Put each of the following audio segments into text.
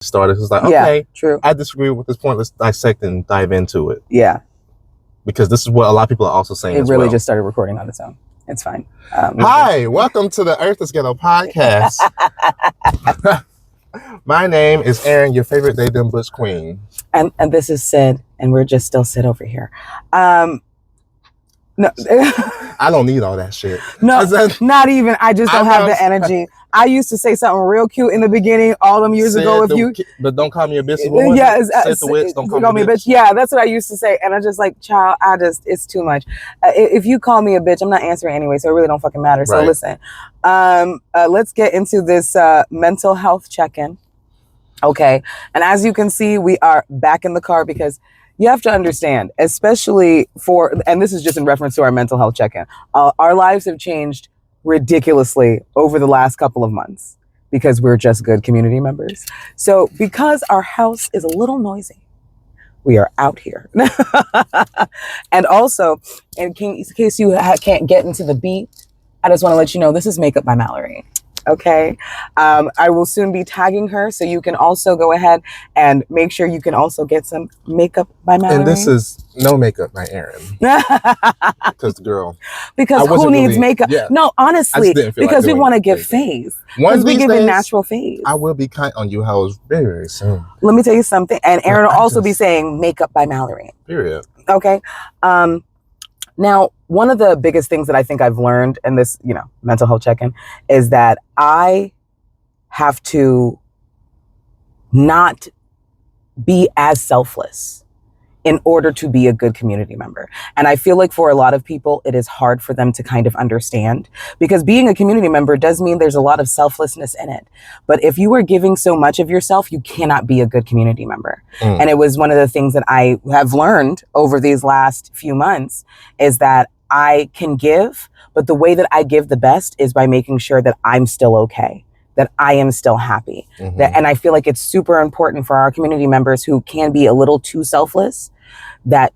started. It's like, Yeah, okay, true. I disagree with this point. Let's dissect and dive into it. Yeah. Because this is what a lot of people are also saying It as really well. just started recording on its own. It's fine. Hi, welcome to the Earth is Ghetto podcast. My name is Aaron, your favorite Daydum Butch queen. And this is Sid, and we're just still Sid over here. No, I don't need all that shit. no, not even. I just don't have the energy. I used to say something real cute in the beginning, all them years ago. But don't call me a bitch. Yeah, the witch, don't call me a bitch. Yeah, that's what I used to say, and I just like, child, it's too much. If you call me a bitch, I'm not answering anyway, so it really don't fucking matter. So listen, let's get into this mental health check-in. Okay, and as you can see, we are back in the car because you have to understand, especially and this is just in reference to our mental health check-in, our lives have changed ridiculously over the last couple of months because we're just good community members. So because our house is a little noisy, we are out here. And also, in case you can't get into the beat, I just want to let you know this is Makeup by Mallory. Okay. I will soon be tagging her, so you can also go ahead and make sure you can also get some makeup by Mallory. And this is no makeup by Aaron. Because who needs makeup? Yeah. No, honestly, because we want to give phase. Once we give it natural phase. I will be kind on you hoes very, very soon. Let me tell you something. And Aaron will also be saying makeup by Mallory. Period. Okay. Now, one of the biggest things that I think I've learned in this, mental health check-in is that I have to not be as selfless in order to be a good community member. And I feel like for a lot of people, it is hard for them to kind of understand, because being a community member does mean there's a lot of selflessness in it. But if you are giving so much of yourself, you cannot be a good community member. And it was one of the things that I have learned over these last few months is that I can give, but the way that I give the best is by making sure that I'm still okay, that I am still happy. And I feel like it's super important for our community members who can be a little too selfless, that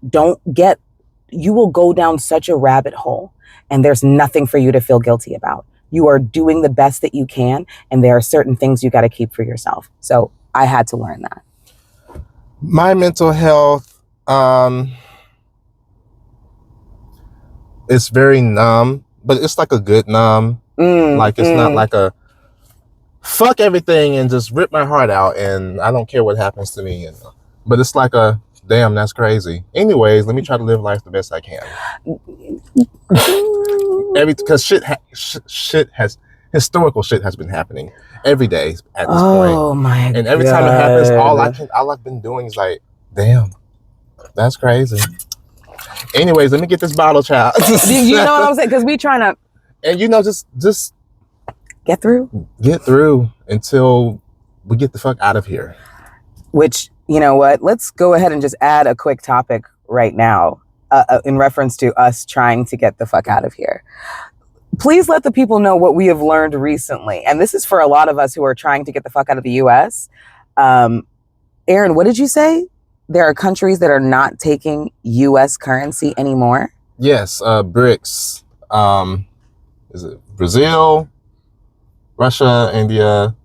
you will go down such a rabbit hole and there's nothing for you to feel guilty about. You are doing the best that you can, and there are certain things you got to keep for yourself. So I had to learn that. My mental health, it's very numb, but it's like a good numb. Like it's not like a fuck everything and just rip my heart out and I don't care what happens to me. But it's like a damn, that's crazy. Anyways, let me try to live life the best I can. Because historical shit has been happening every day at this point. Oh my god! And every time it happens, all I've been doing is like, damn, that's crazy. Anyways, let me get this bottle, child. You know what I'm saying? Because we trying to, and just get through until we get the fuck out of here. Which, you know what? Let's go ahead and just add a quick topic right now in reference to us trying to get the fuck out of here. Please let the people know what we have learned recently. And this is for a lot of us who are trying to get the fuck out of the U.S. Aaron, what did you say? There are countries that are not taking U.S. currency anymore? Yes, BRICS. Is it Brazil, Russia, India,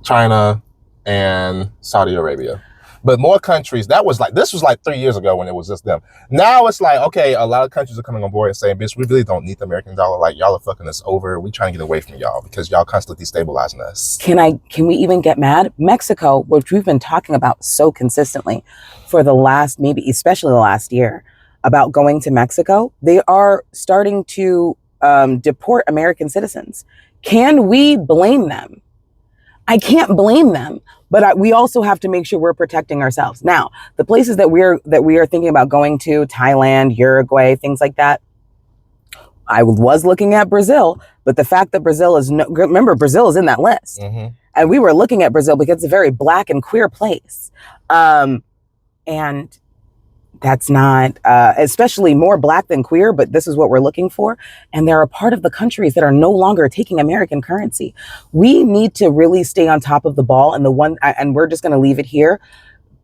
China, and Saudi Arabia. But more countries, this was like 3 years ago when it was just them. Now it's like, okay, a lot of countries are coming on board and saying, bitch, we really don't need the American dollar. Like, y'all are fucking us over. We trying to get away from y'all because y'all constantly destabilizing us. Can we even get mad? Mexico, which we've been talking about so consistently for the last, maybe especially the last year, about going to Mexico, they are starting to deport American citizens. Can we blame them? I can't blame them, but we also have to make sure we're protecting ourselves. Now, the places that we are thinking about going to, Thailand, Uruguay, things like that, I was looking at Brazil, but the fact that Brazil remember, Brazil is in that list. And we were looking at Brazil because it's a very black and queer place. And that's not, especially more black than queer, but this is what we're looking for. And there are part of the countries that are no longer taking American currency. We need to really stay on top of the ball. And and we're just going to leave it here.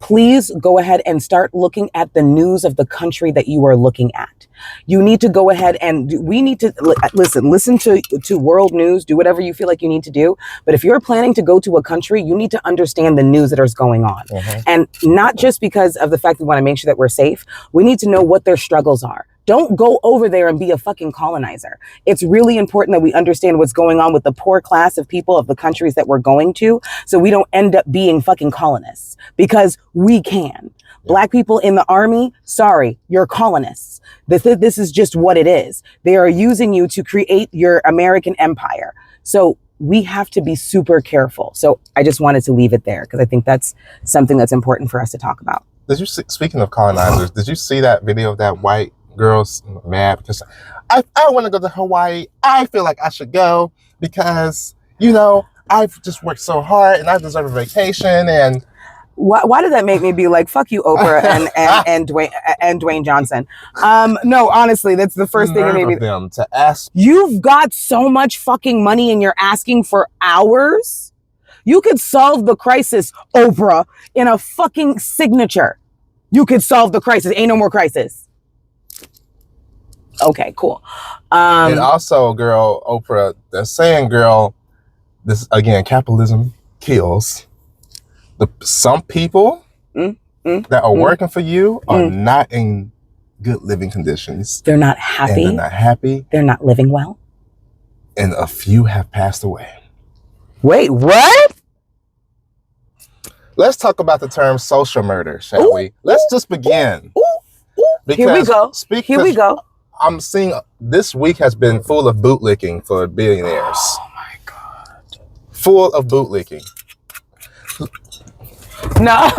please go ahead and start looking at the news of the country that you are looking at. You need to go ahead and we need to listen to world news, do whatever you feel like you need to do. But if you're planning to go to a country, you need to understand the news that is going on. And not just because of the fact that we want to make sure that we're safe. We need to know what their struggles are. Don't go over there and be a fucking colonizer. It's really important that we understand what's going on with the poor class of people of the countries that we're going to, so we don't end up being fucking colonists, because we can. Black people in the army, sorry, you're colonists. This is just what it is. They are using you to create your American empire. So we have to be super careful. So I just wanted to leave it there because I think that's something that's important for us to talk about. Did you see, speaking of colonizers, did you see that video of that white girl's mad because I want to go to Hawaii. I feel like I should go because, you know, I've just worked so hard and I deserve a vacation. And why did that make me be like, fuck you, Oprah and Dwayne Johnson? No, honestly, that's the first thing that made me them to ask. You've got so much fucking money and you're asking for hours. You could solve the crisis, Oprah, in a fucking signature. You could solve the crisis. Ain't no more crisis. Okay, cool. And also, girl, Oprah, they're saying, girl, this again, capitalism kills. Some people that are working for you are not in good living conditions. They're not happy. And they're not happy. They're not living well. And a few have passed away. Wait, what? Let's talk about the term social murder, shall we? Let's just begin. Here we go. Here we go. I'm seeing this week has been full of bootlicking for billionaires. Oh my God. Full of bootlicking. No.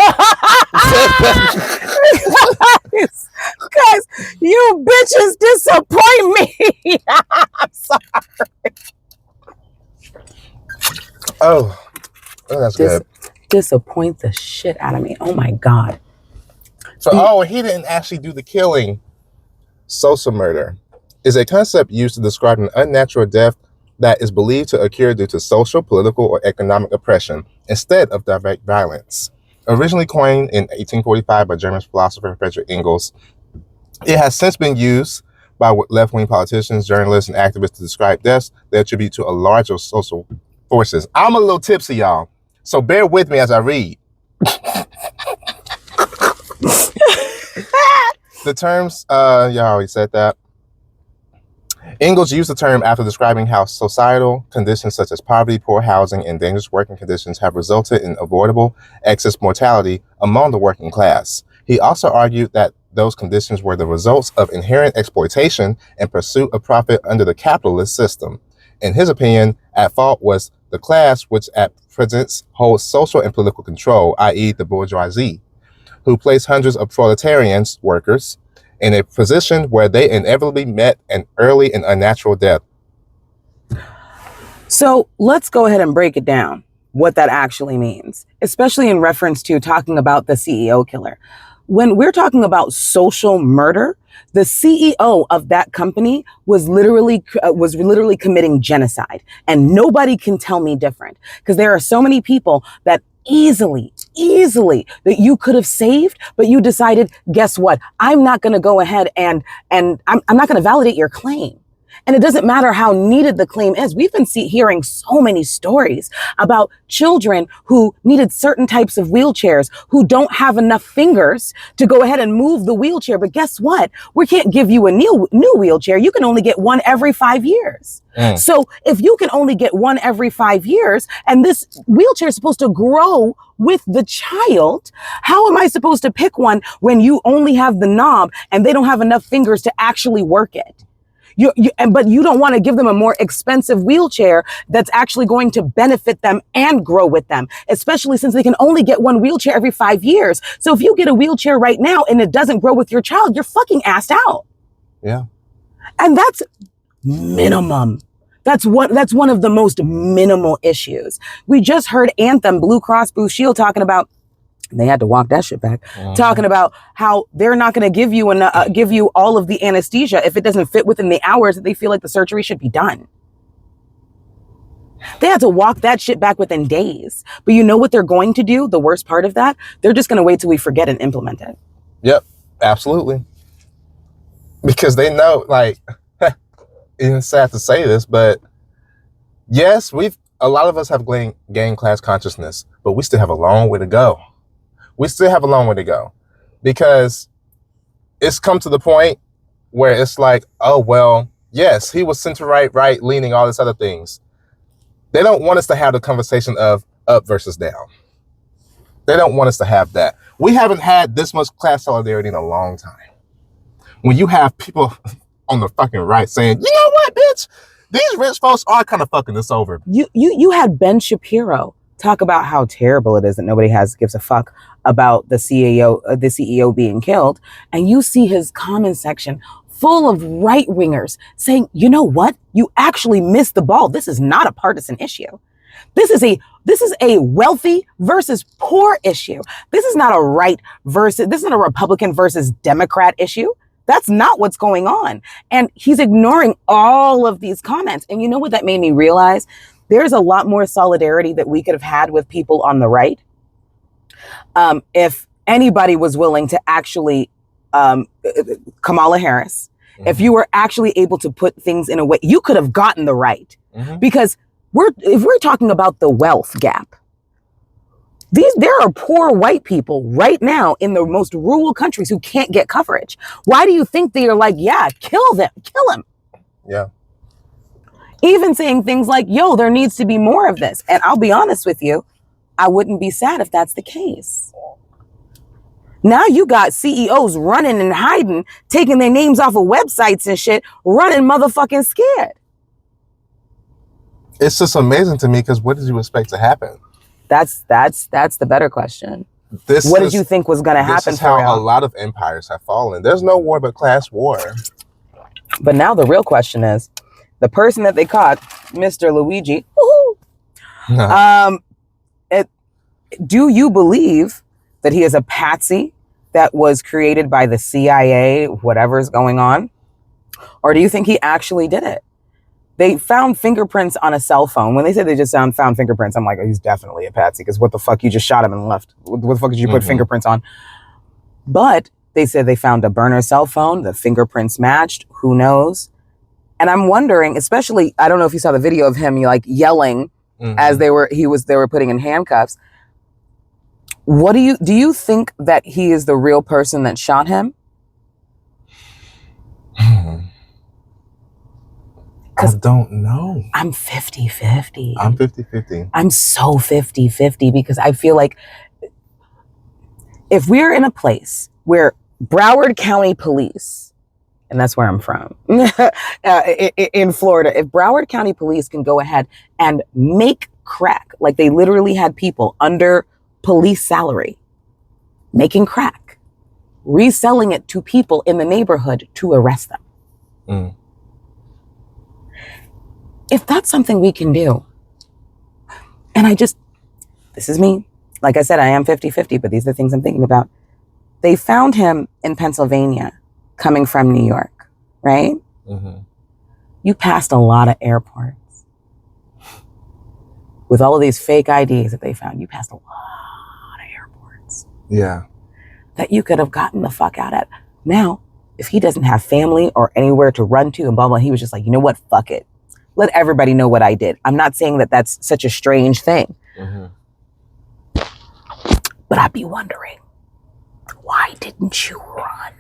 Guys, you bitches disappoint me. I'm sorry. Oh, that's good. Disappoint the shit out of me. Oh my God. So, he didn't actually do the killing. Social murder is a concept used to describe an unnatural death that is believed to occur due to social, political, or economic oppression instead of direct violence. Originally coined in 1845 by German philosopher Friedrich Engels, it has since been used by left-wing politicians, journalists, and activists to describe deaths they attribute to a larger social forces. I'm a little tipsy, y'all, so bear with me as I read. The terms, y'all already said that. Engels used the term after describing how societal conditions such as poverty, poor housing, and dangerous working conditions have resulted in avoidable excess mortality among the working class. He also argued that those conditions were the results of inherent exploitation and pursuit of profit under the capitalist system. In his opinion, at fault was the class which at present holds social and political control, i.e. the bourgeoisie, who placed hundreds of proletarians, workers, in a position where they inevitably met an early and unnatural death. So let's go ahead and break it down, what that actually means, especially in reference to talking about the CEO killer. When we're talking about social murder, the CEO of that company was literally committing genocide, and nobody can tell me different, because there are so many people that easily that you could have saved, but you decided, guess what? I'm not going to go ahead and I'm not going to validate your claim. And it doesn't matter how needed the claim is. We've been hearing so many stories about children who needed certain types of wheelchairs who don't have enough fingers to go ahead and move the wheelchair. But guess what? We can't give you a new wheelchair. You can only get one every 5 years. So if you can only get one every 5 years, and this wheelchair is supposed to grow with the child, how am I supposed to pick one when you only have the knob and they don't have enough fingers to actually work it? But you don't want to give them a more expensive wheelchair that's actually going to benefit them and grow with them, especially since they can only get one wheelchair every 5 years. So if you get a wheelchair right now and it doesn't grow with your child, you're fucking assed out. Yeah. And that's minimum. That's one of the most minimal issues. We just heard Anthem, Blue Cross Blue Shield, talking about, they had to walk that shit back, talking about how they're not going to give you all of the anesthesia if it doesn't fit within the hours that they feel like the surgery should be done. They had to walk that shit back within days. But you know what they're going to do? The worst part of that? They're just going to wait till we forget and implement it. Yep, absolutely. Because they know, like, it's sad to say this, but yes, a lot of us have gained class consciousness, but we still have a long way to go. We still have a long way to go because it's come to the point where it's like, oh, well, yes, he was center right, leaning, all these other things. They don't want us to have the conversation of up versus down. They don't want us to have that. We haven't had this much class solidarity in a long time. When you have people on the fucking right saying, you know what, bitch? These rich folks are kind of fucking us over. You had Ben Shapiro talk about how terrible it is that nobody gives a fuck about the CEO being killed, and you see his comment section full of right wingers saying, you know what? You actually missed the ball. This is not a partisan issue. This is a wealthy versus poor issue. This is not a Republican versus Democrat issue. That's not what's going on. And he's ignoring all of these comments. And you know what that made me realize? There's a lot more solidarity that we could have had with people on the right. If anybody was willing to actually, Kamala Harris, if you were actually able to put things in a way, you could have gotten the right. Because if we're talking about the wealth gap, there are poor white people right now in the most rural countries who can't get coverage. Why do you think they are like, yeah, kill them, kill him? Yeah. Even saying things like, yo, there needs to be more of this. And I'll be honest with you, I wouldn't be sad if that's the case. Now you got CEOs running and hiding, taking their names off of websites and shit, running motherfucking scared. It's just amazing to me because what did you expect to happen? That's the better question. What did you think was going to happen? This is how a lot of empires have fallen. There's no war but class war. But now the real question is, the person that they caught, Mr. Luigi, do you believe that he is a patsy that was created by the CIA, whatever's going on? Or do you think he actually did it? They found fingerprints on a cell phone. When they said they just found fingerprints, I'm like, oh, he's definitely a patsy, because what the fuck, you just shot him and left. What the fuck did you put fingerprints on? But they said they found a burner cell phone. The fingerprints matched. Who knows? And I'm wondering, especially, I don't know if you saw the video of him like yelling as they were putting in handcuffs. What do you think that he is the real person that shot him? I don't know. I'm 50-50. I'm 50-50. I'm so 50-50 because I feel like if we're in a place where Broward County Police, and that's where I'm from, in Florida, if Broward County Police can go ahead and make crack, like they literally had people under police salary making crack, reselling it to people in the neighborhood to arrest them. If that's something we can do, and this is me. Like I said, I am 50-50, but these are the things I'm thinking about. They found him in Pennsylvania coming from New York, right? You passed a lot of airports. With all of these fake IDs that they found, you passed a lot of airports. Yeah. That you could have gotten the fuck out at. Now, if he doesn't have family or anywhere to run to and blah, blah, he was just like, you know what? Fuck it. Let everybody know what I did. I'm not saying that that's such a strange thing. But I'd be wondering, why didn't you run?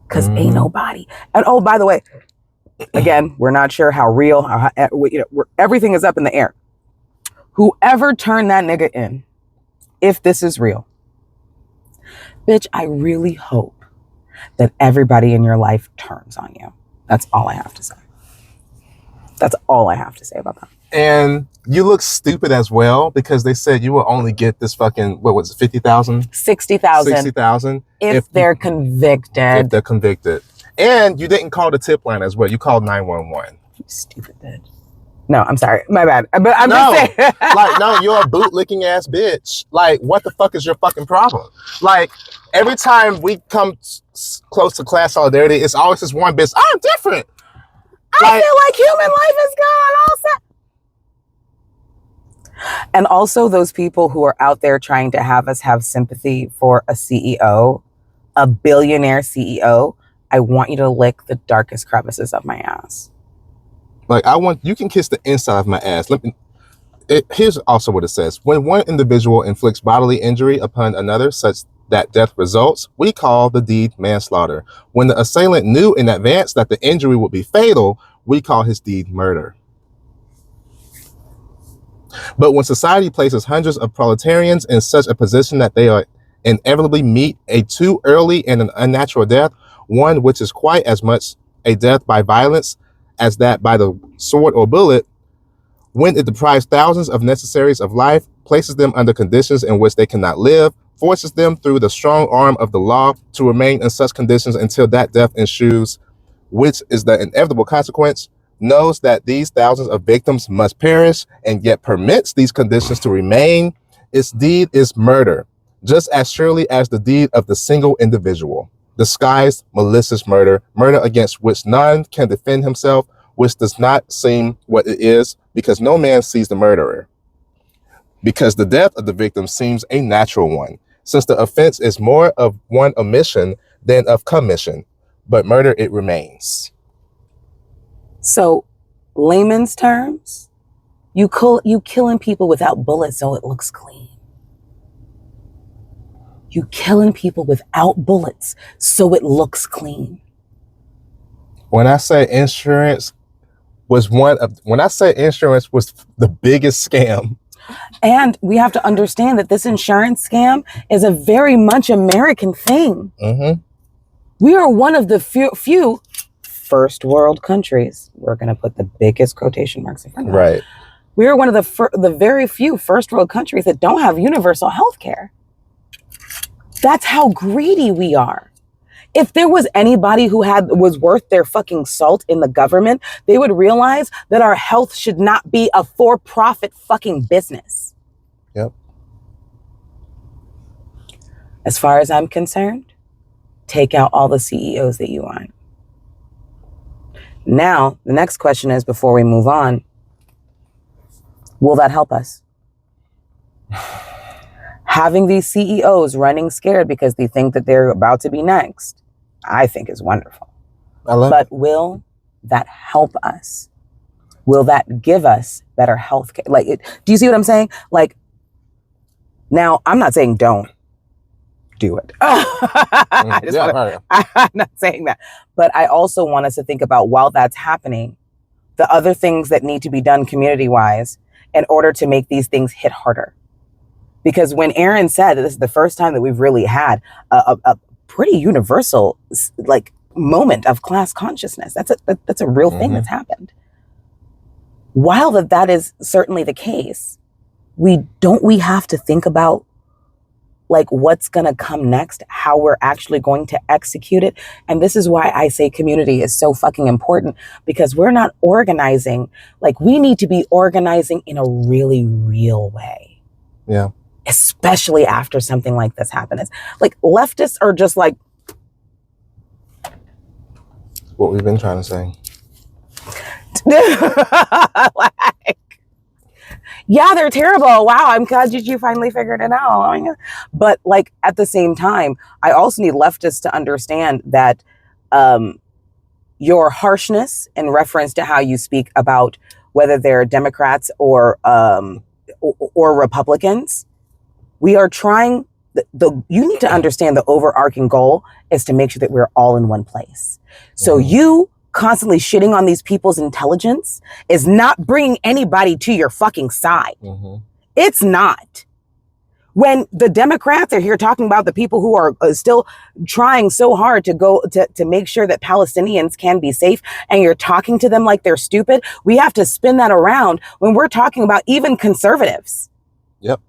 Because ain't nobody. And oh, by the way, again, we're not sure how real, everything is up in the air. Whoever turned that nigga in, if this is real, bitch, I really hope that everybody in your life turns on you. That's all I have to say. That's all I have to say about that. And you look stupid as well because they said you will only get this fucking, what was it, 50,000? 60,000. 60,000. If they're convicted. If they're convicted. And you didn't call the tip line as well. You called 911. You stupid bitch. No, I'm sorry. My bad. But I'm just saying. Like, no, you're a bootlicking ass bitch. Like, what the fuck is your fucking problem? Like, every time we come close to class solidarity, it's always this one bitch. I'm different. I feel like human life is gone. Also, And also those people who are out there trying to have us have sympathy for a CEO, a billionaire CEO, I want you to lick the darkest crevices of my ass. Like, you can kiss the inside of my ass. Here's also what it says. When one individual inflicts bodily injury upon another such that death results, we call the deed manslaughter. When the assailant knew in advance that the injury would be fatal, we call his deed murder. But when society places hundreds of proletarians in such a position that they are inevitably meet a too early and an unnatural death, one which is quite as much a death by violence as that by the sword or bullet, when it deprives thousands of necessaries of life, places them under conditions in which they cannot live, forces them through the strong arm of the law to remain in such conditions until that death ensues, which is the inevitable consequence, knows that these thousands of victims must perish, and yet permits these conditions to remain, its deed is murder, just as surely as the deed of the single individual. Disguised, malicious murder, murder against which none can defend himself, which does not seem what it is, because no man sees the murderer. Because the death of the victim seems a natural one, since the offense is more of one omission than of commission, but murder it remains. So, layman's terms, you killing people without bullets so it looks clean. You killing people without bullets so it looks clean. When I say insurance was the biggest scam. And we have to understand that this insurance scam is a very much American thing. Mm-hmm. We are one of the few first world countries. We're going to put the biggest quotation marks in front of that. Right. We are one of the very few first world countries that don't have universal health care. That's how greedy we are. If there was anybody who was worth their fucking salt in the government, they would realize that our health should not be a for-profit fucking business. Yep. As far as I'm concerned, take out all the CEOs that you want. Now, the next question is, before we move on, will that help us? Having these CEOs running scared because they think that they're about to be next, I think is wonderful. But will that help us? Will that give us better health care? Do you see what I'm saying? Now, I'm not saying don't do it. I'm not saying that. But I also want us to think about, while that's happening, the other things that need to be done community-wise in order to make these things hit harder. Because when Aaron said that this is the first time that we've really had a pretty universal moment of class consciousness, that's a real thing that's happened. While that is certainly the case, we have to think about what's going to come next, how we're actually going to execute it. And this is why I say community is so fucking important, because we're not organizing. We need to be organizing in a really real way. Yeah. Especially after something like this happens. Leftists are just what we've been trying to say. Yeah, they're terrible. Wow, I'm glad you finally figured it out. But at the same time, I also need leftists to understand that your harshness in reference to how you speak about whether they're Democrats or Republicans, we are trying. You need to understand the overarching goal is to make sure that we're all in one place. So you constantly shitting on these people's intelligence is not bringing anybody to your fucking side. It's not. When the Democrats are here talking about the people who are still trying so hard to go to make sure that Palestinians can be safe, and you're talking to them like they're stupid, we have to spin that around when we're talking about even conservatives. Yep.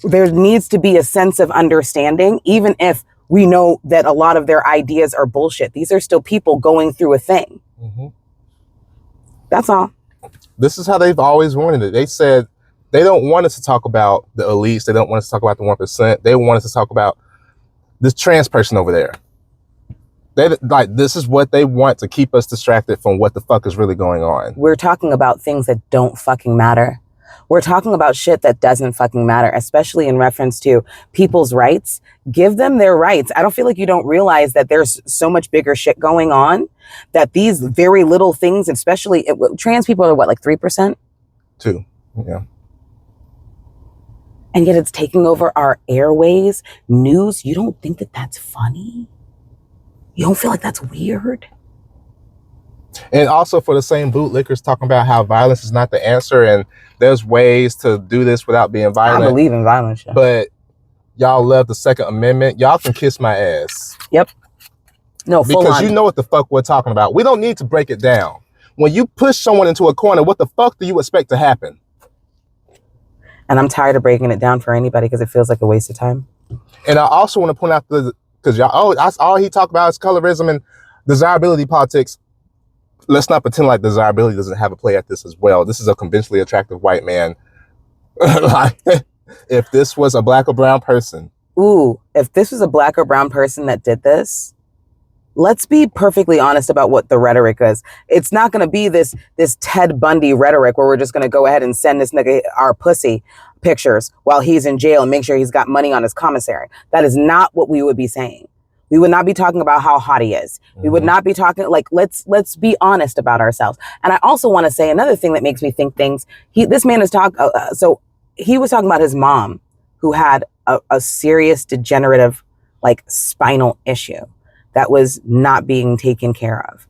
There needs to be a sense of understanding, even if we know that a lot of their ideas are bullshit. These are still people going through a thing. That's all. This is how they've always wanted it. They said they don't want us to talk about the elites. They don't want us to talk about the 1%. They want us to talk about this trans person over there. They like this is what they want to keep us distracted from what the fuck is really going on. We're talking about things that don't fucking matter. We're talking about shit that doesn't fucking matter, especially in reference to people's rights. Give them their rights. I don't feel like you don't realize that there's so much bigger shit going on, that these very little things, especially trans people are what, like 3%? 2. Yeah. And yet it's taking over our airways, news. You don't think that that's funny? You don't feel like that's weird? And also for the same bootlickers talking about how violence is not the answer and there's ways to do this without being violent. I believe in violence. Yeah. But y'all love the Second Amendment. Y'all can kiss my ass. Yep. No, full because on. you know what the fuck we're talking about. We don't need to break it down. When you push someone into a corner, what the fuck do you expect to happen? And I'm tired of breaking it down for anybody because it feels like a waste of time. And I also want to point out because y'all, that's all he talked about is colorism and desirability politics. Let's not pretend like desirability doesn't have a play at this as well. This is a conventionally attractive white man. Like, if this was a black or brown person. Ooh, if this was a black or brown person that did this, let's be perfectly honest about what the rhetoric is. It's not going to be this Ted Bundy rhetoric where we're just going to go ahead and send this nigga our pussy pictures while he's in jail and make sure he's got money on his commissary. That is not what we would be saying. We would not be talking about how hot he is. We would not be talking like, let's be honest about ourselves. And I also want to say another thing that makes me think things. This man is so he was talking about his mom who had a serious degenerative, like spinal issue that was not being taken care of.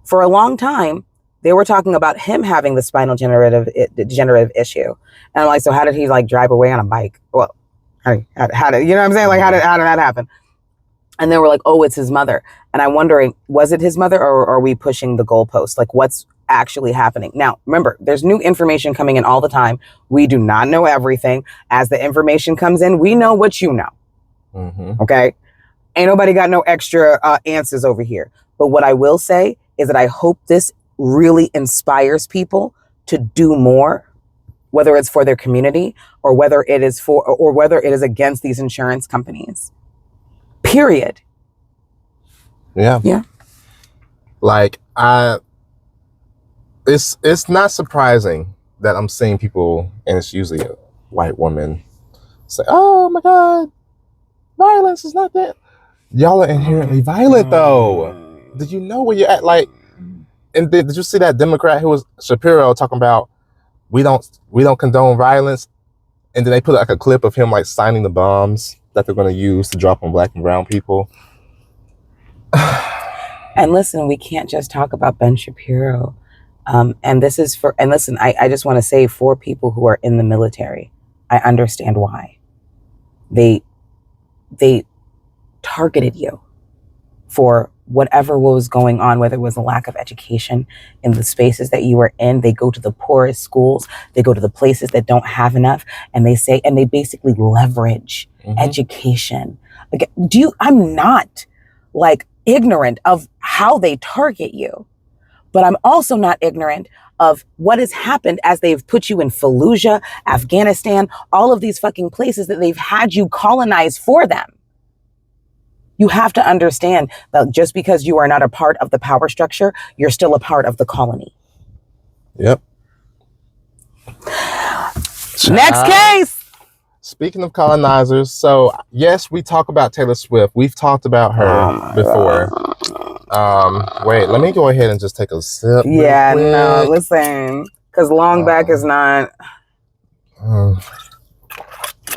For a long time, they were talking about him having the spinal degenerative issue. And I'm like, so how did he like drive away on a bike? Well, how did, you know what I'm saying? Like, how did that happen? And they were like, oh, it's his mother. And I'm wondering, was it his mother or are we pushing the goalpost? Like, what's actually happening? Now, remember, there's new information coming in all the time. We do not know everything. As the information comes in, we know what you know. Okay? Ain't nobody got no extra answers over here. But what I will say is that I hope this really inspires people to do more, whether it's for their community or whether it is against these insurance companies. Period. Yeah. Yeah. Like it's not surprising that I'm seeing people, and it's usually a white woman, say, "Oh my God, violence is not that." Y'all are inherently violent, though. Did you know where you're at? Like, and did you see that Democrat who was Shapiro talking about we don't condone violence, and then they put like a clip of him like signing the bombs that they're going to use to drop on black and brown people. And listen, we can't just talk about Ben Shapiro. And listen, I just want to say for people who are in the military, I understand why. They targeted you for whatever was going on, whether it was a lack of education in the spaces that you were in. They go to the poorest schools. They go to the places that don't have enough. And they basically leverage education. Like, I'm not like ignorant of how they target you, but I'm also not ignorant of what has happened as they've put you in Fallujah, Afghanistan, all of these fucking places that they've had you colonize for them. You have to understand that just because you are not a part of the power structure, you're still a part of the colony. Yep. Next case. Speaking of colonizers, so yes, we talk about Taylor Swift. We've talked about her before. Wait, let me go ahead and just take a sip. Yeah, no, listen, because long back is not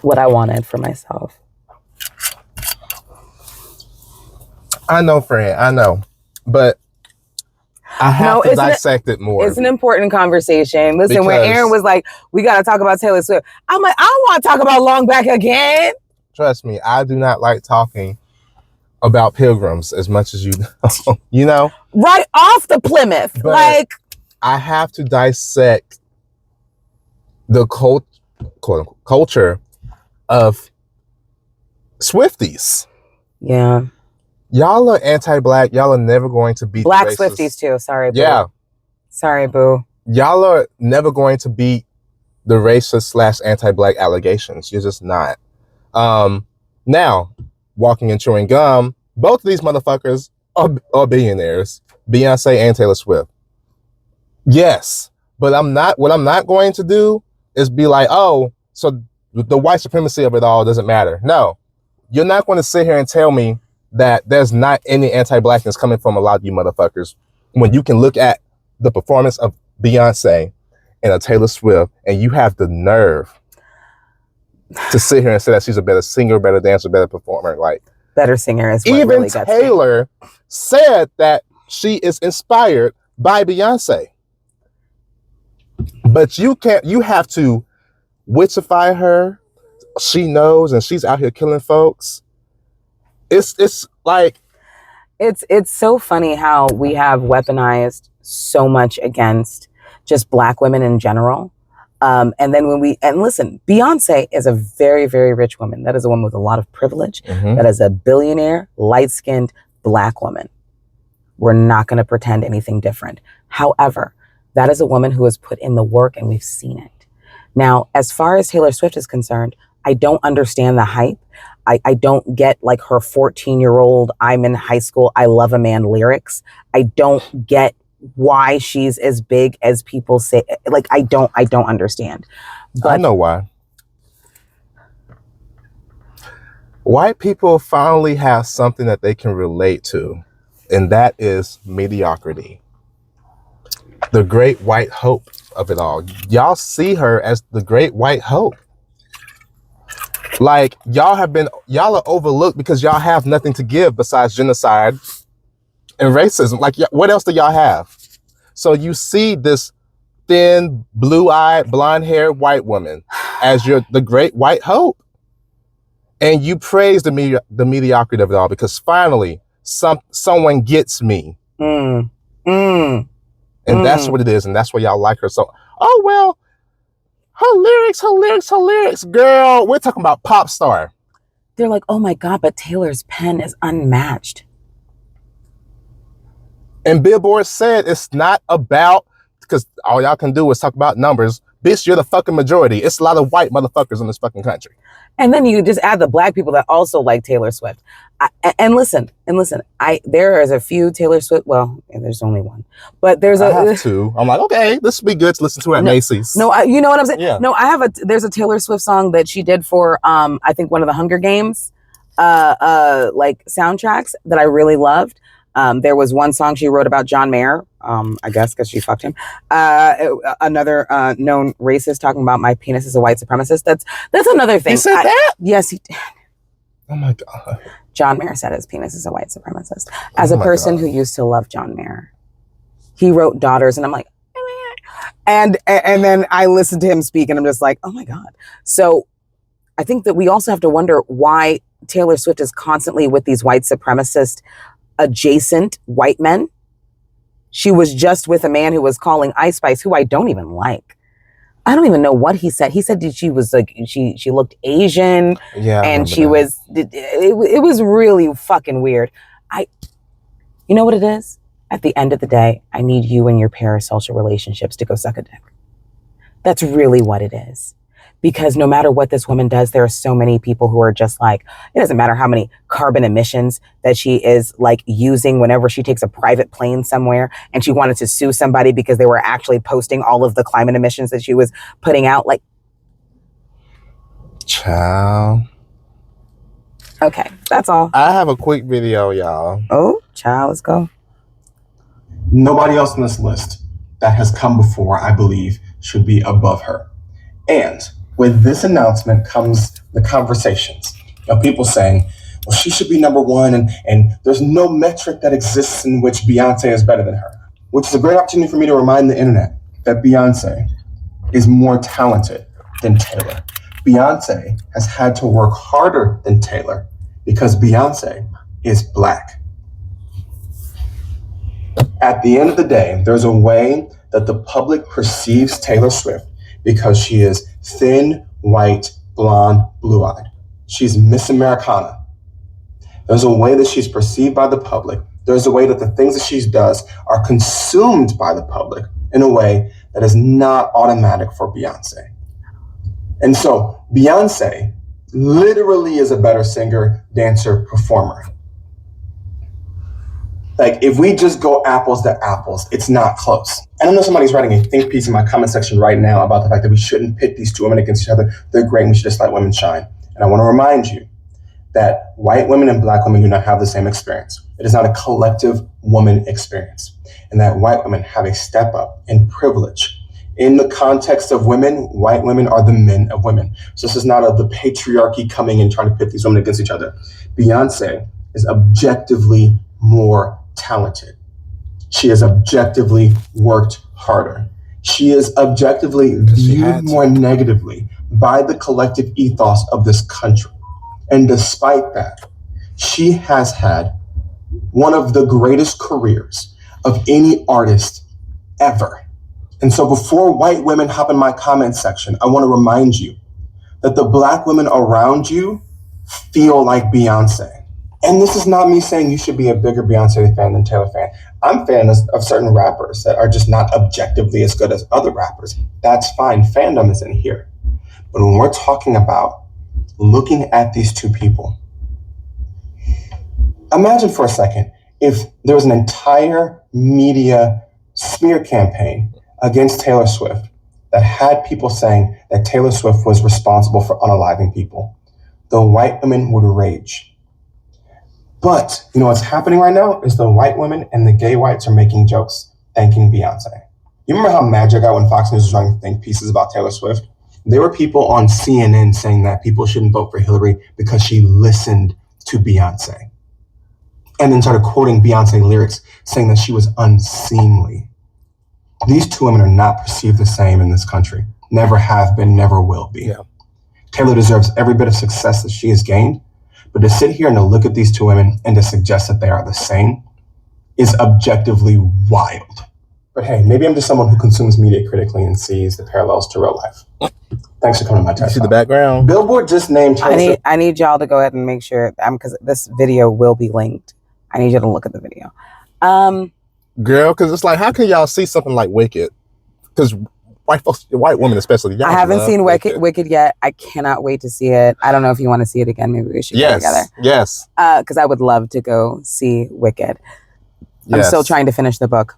what I wanted for myself. I know, friend, I know, but I have to dissect it more. It's an important conversation. Listen, when Aaron was like, we got to talk about Taylor Swift, I'm like, I don't want to talk about long back again. Trust me, I do not like talking about pilgrims as much as you know. You know? Right off the Plymouth. But like, I have to dissect the culture of Swifties. Yeah. Y'all are anti-black. Y'all are never going to beat Black the Swifties too. Sorry, boo. Yeah. Sorry, boo. Y'all are never going to beat the racist / anti-black allegations. You're just not. Now, walking and chewing gum, both of these motherfuckers are billionaires, Beyonce and Taylor Swift. Yes, but what I'm not going to do is be like, oh, so the white supremacy of it all doesn't matter. No, you're not going to sit here and tell me that there's not any anti-blackness coming from a lot of you motherfuckers when you can look at the performance of Beyonce and a Taylor Swift and you have the nerve to sit here and say that she's a better singer, better dancer, better performer. Like, better singer is what even really gets Taylor said that she is inspired by Beyonce. But you have to witchify her. She knows, and she's out here killing folks. It's like, it's so funny how we have weaponized so much against just Black women in general. And then listen, Beyonce is a very, very rich woman. That is a woman with a lot of privilege. That is a billionaire, light-skinned Black woman. We're not going to pretend anything different. However, that is a woman who has put in the work and we've seen it. Now, as far as Taylor Swift is concerned, I don't understand the hype. I don't get like her 14-year-old, I'm in high school, I love a man lyrics. I don't get why she's as big as people say. Like, I don't understand. But I know why. White people finally have something that they can relate to, and that is mediocrity. The great white hope of it all. Y'all see her as the great white hope. Like, y'all are overlooked because y'all have nothing to give besides genocide and racism. Like, what else do y'all have? So you see this thin, blue-eyed, blonde-haired white woman as the great white hope. And you praise the mediocrity of it all because finally someone gets me. And that's what it is. And that's why y'all like her. So, oh, well, her lyrics. Girl, we're talking about pop star. They're like, oh my God, but Taylor's pen is unmatched. And Billboard said it's not about, because all y'all can do is talk about numbers. Bitch, you're the fucking majority. It's a lot of white motherfuckers in this fucking country. And then you just add the Black people that also like Taylor Swift. And listen, there is a few Taylor Swift, well, there's only one, but I have two. I'm like, okay, this would be good to listen to at Macy's. No, you know what I'm saying? Yeah. No, there's a Taylor Swift song that she did for, I think one of the Hunger Games, like soundtracks that I really loved. There was one song she wrote about John Mayer, I guess because she fucked him. Another known racist talking about my penis is a white supremacist. That's another thing. He said that? Yes, he did. Oh my God. John Mayer said his penis is a white supremacist. As a person who used to love John Mayer, he wrote Daughters, and I'm like, and then I listened to him speak, and I'm just like, oh my God. So I think that we also have to wonder why Taylor Swift is constantly with these white supremacist adjacent white men. She was just with a man who was calling Ice Spice, who I don't even like. I don't even know what he said. He said that she was like, she looked Asian. Yeah. And she was, it was really fucking weird. You know what it is? At the end of the day, I need you and your parasocial relationships to go suck a dick. That's really what it is. Because no matter what this woman does, there are so many people who are just like, it doesn't matter how many carbon emissions that she is like using whenever she takes a private plane somewhere and she wanted to sue somebody because they were actually posting all of the climate emissions that she was putting out. Like, child. Okay, that's all. I have a quick video, y'all. Oh, child, let's go. Nobody else on this list that has come before, I believe, should be above her. And with this announcement comes the conversations of people saying, well, she should be number one, and there's no metric that exists in which Beyonce is better than her, which is a great opportunity for me to remind the internet that Beyonce is more talented than Taylor. Beyonce has had to work harder than Taylor because Beyonce is Black. At the end of the day, there's a way that the public perceives Taylor Swift because she is thin, white, blonde, blue-eyed. She's Miss Americana. There's a way that she's perceived by the public. There's a way that the things that she does are consumed by the public in a way that is not automatic for Beyonce. And so Beyonce literally is a better singer, dancer, performer. Like, if we just go apples to apples, it's not close. And I know somebody's writing a think piece in my comment section right now about the fact that we shouldn't pit these two women against each other. They're great and we should just let women shine. And I want to remind you that white women and black women do not have the same experience. It is not a collective woman experience. And that white women have a step up in privilege. In the context of women, white women are the men of women. So this is not the patriarchy coming and trying to pit these women against each other. Beyonce is objectively more talented. She has objectively worked harder. She is objectively viewed more negatively by the collective ethos of this country. And despite that, she has had one of the greatest careers of any artist ever. And so before white women hop in my comment section, I want to remind you that the black women around you feel like Beyonce. And this is not me saying you should be a bigger Beyonce fan than Taylor fan. I'm fans of certain rappers that are just not objectively as good as other rappers. That's fine. Fandom is in here. But when we're talking about looking at these two people, imagine for a second if there was an entire media smear campaign against Taylor Swift that had people saying that Taylor Swift was responsible for unaliving people. The white women would rage. But, you know what's happening right now is the white women and the gay whites are making jokes thanking Beyonce. You remember how mad I got when Fox News was trying to think pieces about Taylor Swift? There were people on CNN saying that people shouldn't vote for Hillary because she listened to Beyonce. And then started quoting Beyonce lyrics saying that she was unseemly. These two women are not perceived the same in this country. Never have been, never will be. Yeah. Taylor deserves every bit of success that she has gained. But to sit here and to look at these two women and to suggest that they are the same is objectively wild. But hey, maybe I'm just someone who consumes media critically and sees the parallels to real life. Thanks for coming to my TED Talk. You see the background? Billboard just named I need y'all to go ahead and make sure, because this video will be linked. I need you to look at the video. Girl, because it's like, how can y'all see something like Wicked? Because white women especially. I haven't seen Wicked yet. I cannot wait to see it. I don't know if you want to see it again. Maybe we should go together. Yes. Because I would love to go see Wicked. I'm still trying to finish the book.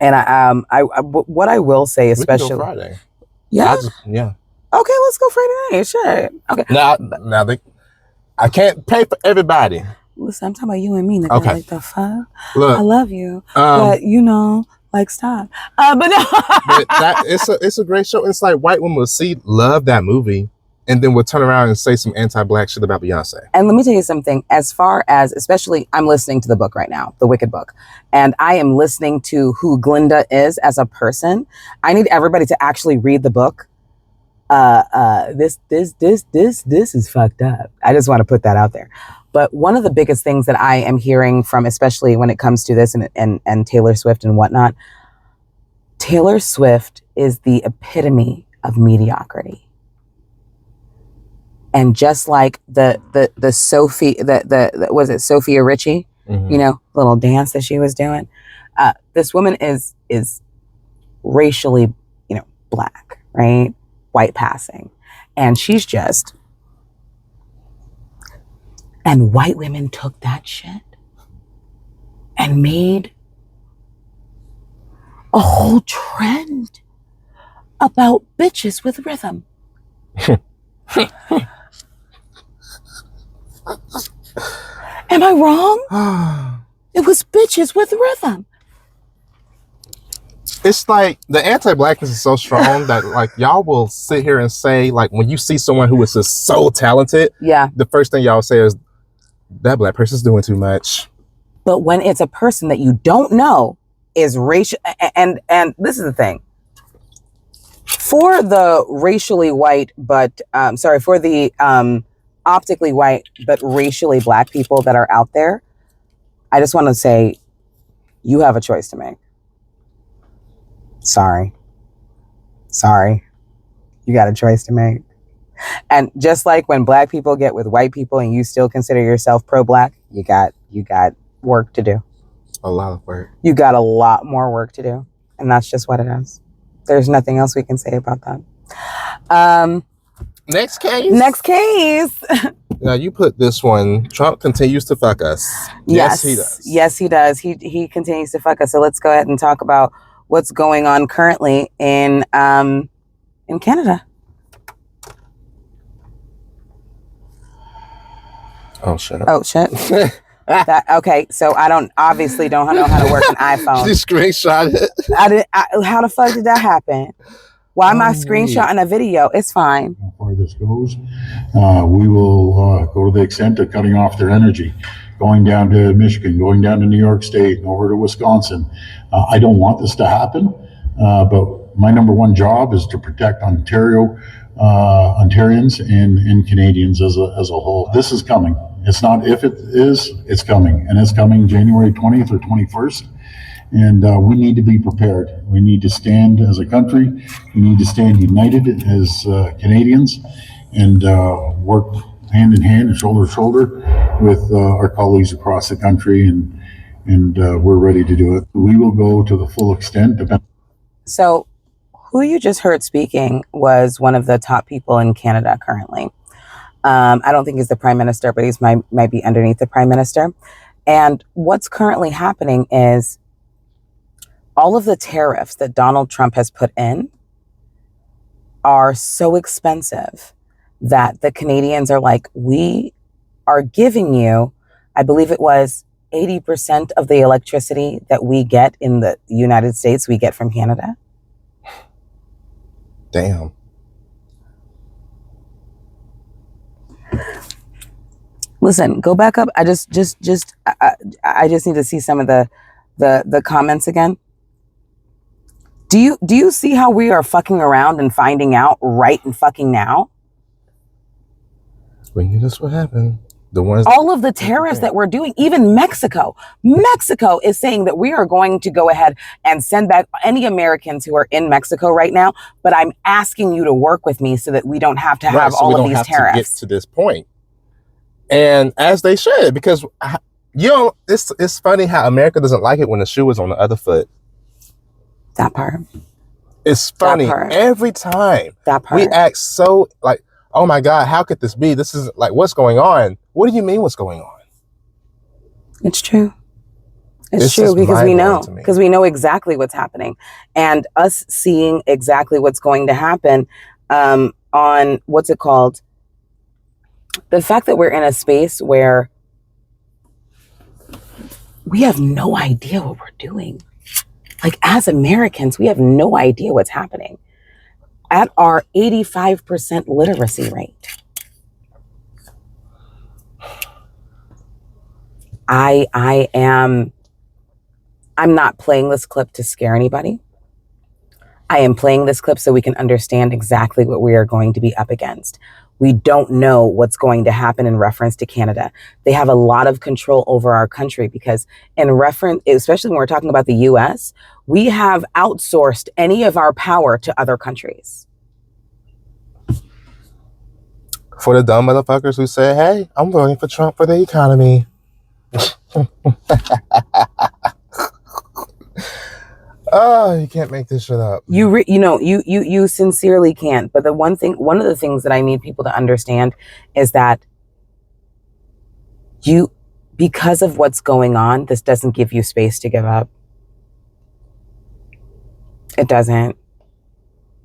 And what I will say, especially we can go Friday. Yeah. Yeah. Okay, let's go Friday night. Sure. Okay. Now I can't pay for everybody. Listen, I'm talking about you and me. Nigga. Okay. Like the fuck. Look, I love you, but you know. Like, stop. But no. But it's a great show. It's like white women will love that movie and then we'll turn around and say some anti-black shit about Beyonce. And let me tell you something. As far as, especially, I'm listening to the book right now, the Wicked book, and I am listening to who Glinda is as a person. I need everybody to actually read the book. This is fucked up. I just want to put that out there. But one of the biggest things that I am hearing from, especially when it comes to this and Taylor Swift and whatnot, Taylor Swift is the epitome of mediocrity. And just like the Sophie, was it Sophia Richie? Mm-hmm. You know, little dance that she was doing. This woman is racially, black, right? White passing. And she's just... And white women took that shit and made a whole trend about bitches with rhythm. Am I wrong? It was bitches with rhythm. It's like the anti-blackness is so strong that like y'all will sit here and say, like, when you see someone who is just so talented, yeah, the first thing y'all say is, that black person's doing too much. But when it's a person that you don't know is racial, and this is the thing. For the racially white, but for the optically white but racially black people that are out there, I just want to say, you have a choice to make. Sorry, you got a choice to make. And just like when black people get with white people and you still consider yourself pro-black, you got work to do. A lot of work. You got a lot more work to do. And that's just what it is. There's nothing else we can say about that. Next case. Now you put this one. Trump continues to fuck us. Yes, he does. Yes, he does. He continues to fuck us. So let's go ahead and talk about what's going on currently in Canada. Oh shit. Oh shit. Okay, so obviously don't know how to work an iPhone. She screenshot it. How the fuck did that happen? Why am I screenshotting a video? It's fine. How far this goes, we will go to the extent of cutting off their energy, going down to Michigan, going down to New York State, and over to Wisconsin. I don't want this to happen, but my number one job is to protect Ontarians and Canadians as a whole. This is coming. It's not if it is, it's coming. And it's coming January 20th or 21st. And we need to be prepared. We need to stand as a country. We need to stand united as Canadians and work hand in hand and shoulder to shoulder with our colleagues across the country. And we're ready to do it. We will go to the full extent. So who you just heard speaking was one of the top people in Canada currently. I don't think he's the prime minister, but he's might be underneath the prime minister. And what's currently happening is all of the tariffs that Donald Trump has put in are so expensive that the Canadians are like, we are giving you, I believe it was 80% of the electricity that we get in the United States, we get from Canada. Damn. Listen, go back up. I just need to see some of the comments again. Do you see how we are fucking around and finding out right and fucking now? We knew this would happen. All of the tariffs that we're doing, even Mexico is saying that we are going to go ahead and send back any Americans who are in Mexico right now. But I'm asking you to work with me so that we don't have to have all of these tariffs. To get to this point. And as they should, because it's funny how America doesn't like it when the shoe is on the other foot. That part. It's funny every time. That part. We act so like, oh my God, how could this be? This is like, what's going on? What do you mean what's going on? It's true. It's true because we know exactly what's happening, and us seeing exactly what's going to happen on what's it called? The fact that we're in a space where we have no idea what we're doing. Like as Americans, we have no idea what's happening at our 85% literacy rate. I'm not playing this clip to scare anybody. I am playing this clip so we can understand exactly what we are going to be up against. We don't know what's going to happen in reference to Canada. They have a lot of control over our country because in reference, especially when we're talking about the US, we have outsourced any of our power to other countries. For the dumb motherfuckers who say, hey, I'm voting for Trump for the economy. Oh, you can't make this shit up. You sincerely can't. But one of the things that I need people to understand is that because of what's going on, this doesn't give you space to give up. It doesn't.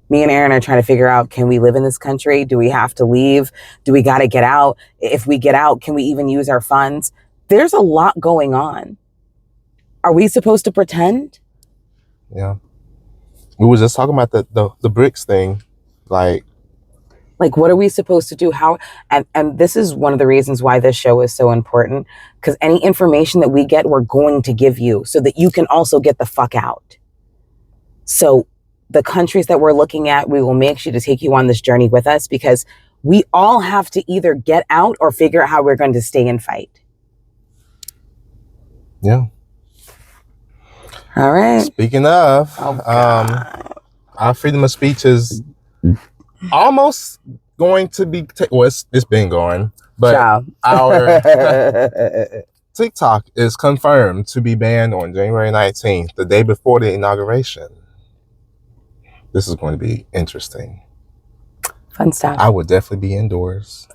Me and Aaron are trying to figure out, can we live in this country? Do we have to leave? Do we got to get out? If we get out, can we even use our funds? There's a lot going on. Are we supposed to pretend? Yeah. We were just talking about the BRICS thing. Like what are we supposed to do? How? And this is one of the reasons why this show is so important, because any information that we get, we're going to give you so that you can also get the fuck out. So the countries that we're looking at, we will make sure to take you on this journey with us, because we all have to either get out or figure out how we're going to stay and fight. Yeah. All right. Speaking of, our freedom of speech is almost going to be, it's been going, but our TikTok is confirmed to be banned on January 19th, the day before the inauguration. This is going to be interesting. Fun stuff. I would definitely be indoors.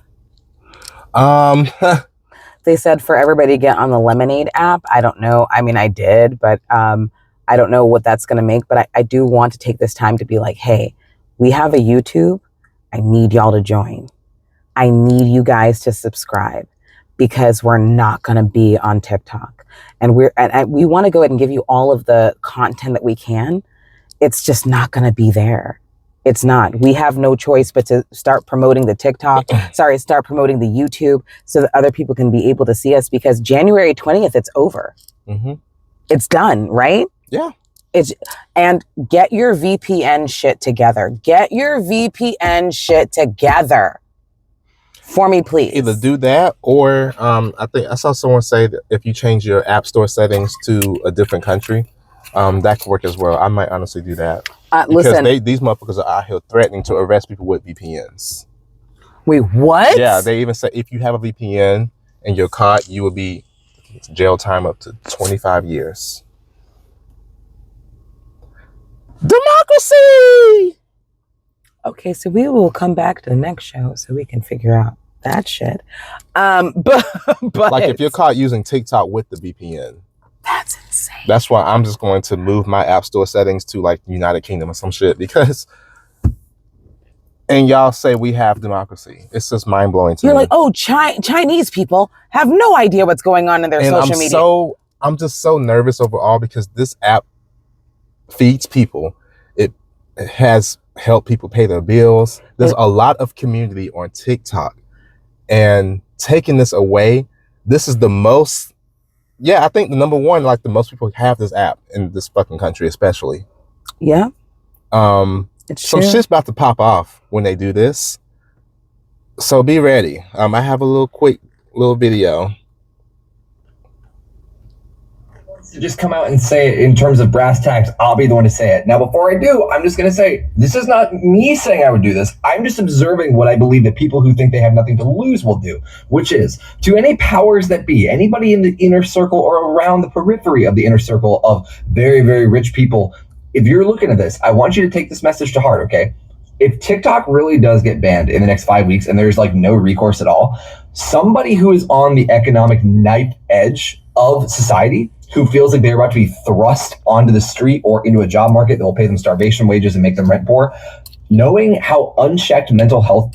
They said for everybody to get on the Lemonade app. I don't know. I mean, I did, but I don't know what that's going to make. But I do want to take this time to be like, hey, we have a YouTube. I need y'all to join. I need you guys to subscribe because we're not going to be on TikTok. And we want to go ahead and give you all of the content that we can. It's just not going to be there. It's not. We have no choice but to start promoting the TikTok. Start promoting the YouTube so that other people can be able to see us because January 20th, it's over. Mm-hmm. It's done, right? Yeah. And get your VPN shit together. Get your VPN shit together for me, please. Either do that or I think I saw someone say that if you change your app store settings to a different country, that could work as well. I might honestly do that. Because listen, these motherfuckers are out here threatening to arrest people with VPNs. Wait, what? Yeah, they even say if you have a VPN and you're caught, you will be jail time up to 25 years. Democracy! Okay, so we will come back to the next show so we can figure out that shit. But like if you're caught using TikTok with the VPN. That's insane. That's why I'm just going to move my app store settings to like United Kingdom or some shit because and y'all say we have democracy. It's just mind blowing to me. You're like, oh, Chinese people have no idea what's going on in their social media. I'm just so nervous overall because this app feeds people. It has helped people pay their bills. There's a lot of community on TikTok, and taking this away, this is the most. Yeah, I think the number one, like the most people have this app in this fucking country, especially. Yeah. Some shit's about to pop off when they do this. So be ready. I have a quick video. To just come out and say it in terms of brass tacks, I'll be the one to say it. Now, before I do, I'm just going to say, this is not me saying I would do this. I'm just observing what I believe that people who think they have nothing to lose will do, which is to any powers that be, anybody in the inner circle or around the periphery of the inner circle of very, very rich people, if you're looking at this, I want you to take this message to heart, okay? If TikTok really does get banned in the next 5 weeks and there's like no recourse at all, somebody who is on the economic knife edge of society, who feels like they're about to be thrust onto the street or into a job market that will pay them starvation wages and make them rent poor, knowing how unchecked mental health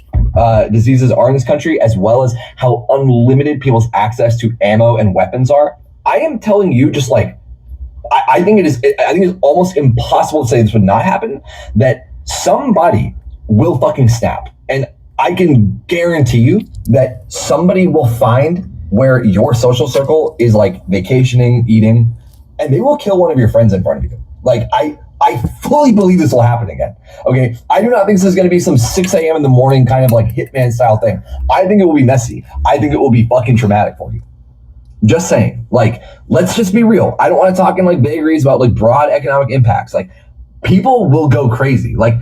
diseases are in this country, as well as how unlimited people's access to ammo and weapons are, I am telling you, just like, I think it's almost impossible to say this would not happen, that somebody will fucking snap. And I can guarantee you that somebody will find where your social circle is like vacationing, eating, and they will kill one of your friends in front of you. Like, I fully believe this will happen again. Okay. I do not think this is going to be some 6 a.m. in the morning kind of like Hitman style thing. I think it will be messy. I think it will be fucking traumatic for you. Just saying, like, let's just be real. I don't want to talk in like vagaries about like broad economic impacts. Like, people will go crazy. Like,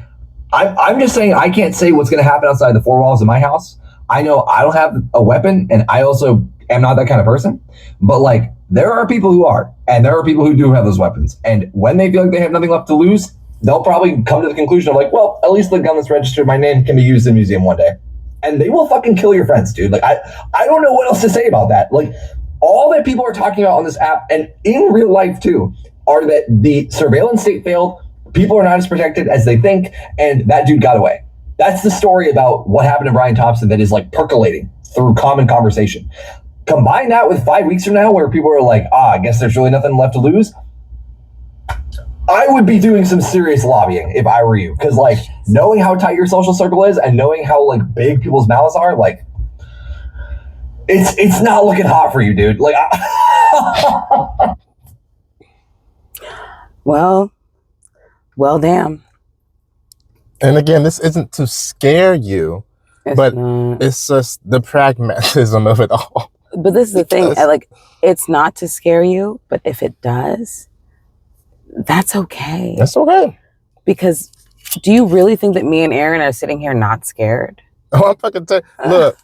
I'm just saying, I can't say what's going to happen outside the four walls of my house. I know I don't have a weapon, and I also am not that kind of person. But like, there are people who are, and there are people who do have those weapons. And when they feel like they have nothing left to lose, they'll probably come to the conclusion of like, well, at least the gun that's registered my name can be used in a museum one day. And they will fucking kill your friends, dude. Like, I don't know what else to say about that. Like, all that people are talking about on this app and in real life too are that the surveillance state failed, people are not as protected as they think, and that dude got away. That's the story about what happened to Brian Thompson that is like percolating through common conversation. Combine that with 5 weeks from now where people are like, I guess there's really nothing left to lose. I would be doing some serious lobbying if I were you. Because like, knowing how tight your social circle is and knowing how like big people's mouths are, like, it's not looking hot for you, dude. Like, well, damn. And again, this isn't to scare you, but it's just the pragmatism of it all. But this is the thing, like, it's not to scare you, but if it does, that's okay. That's okay. Because do you really think that me and Aaron are sitting here not scared? Oh, I'm fucking look.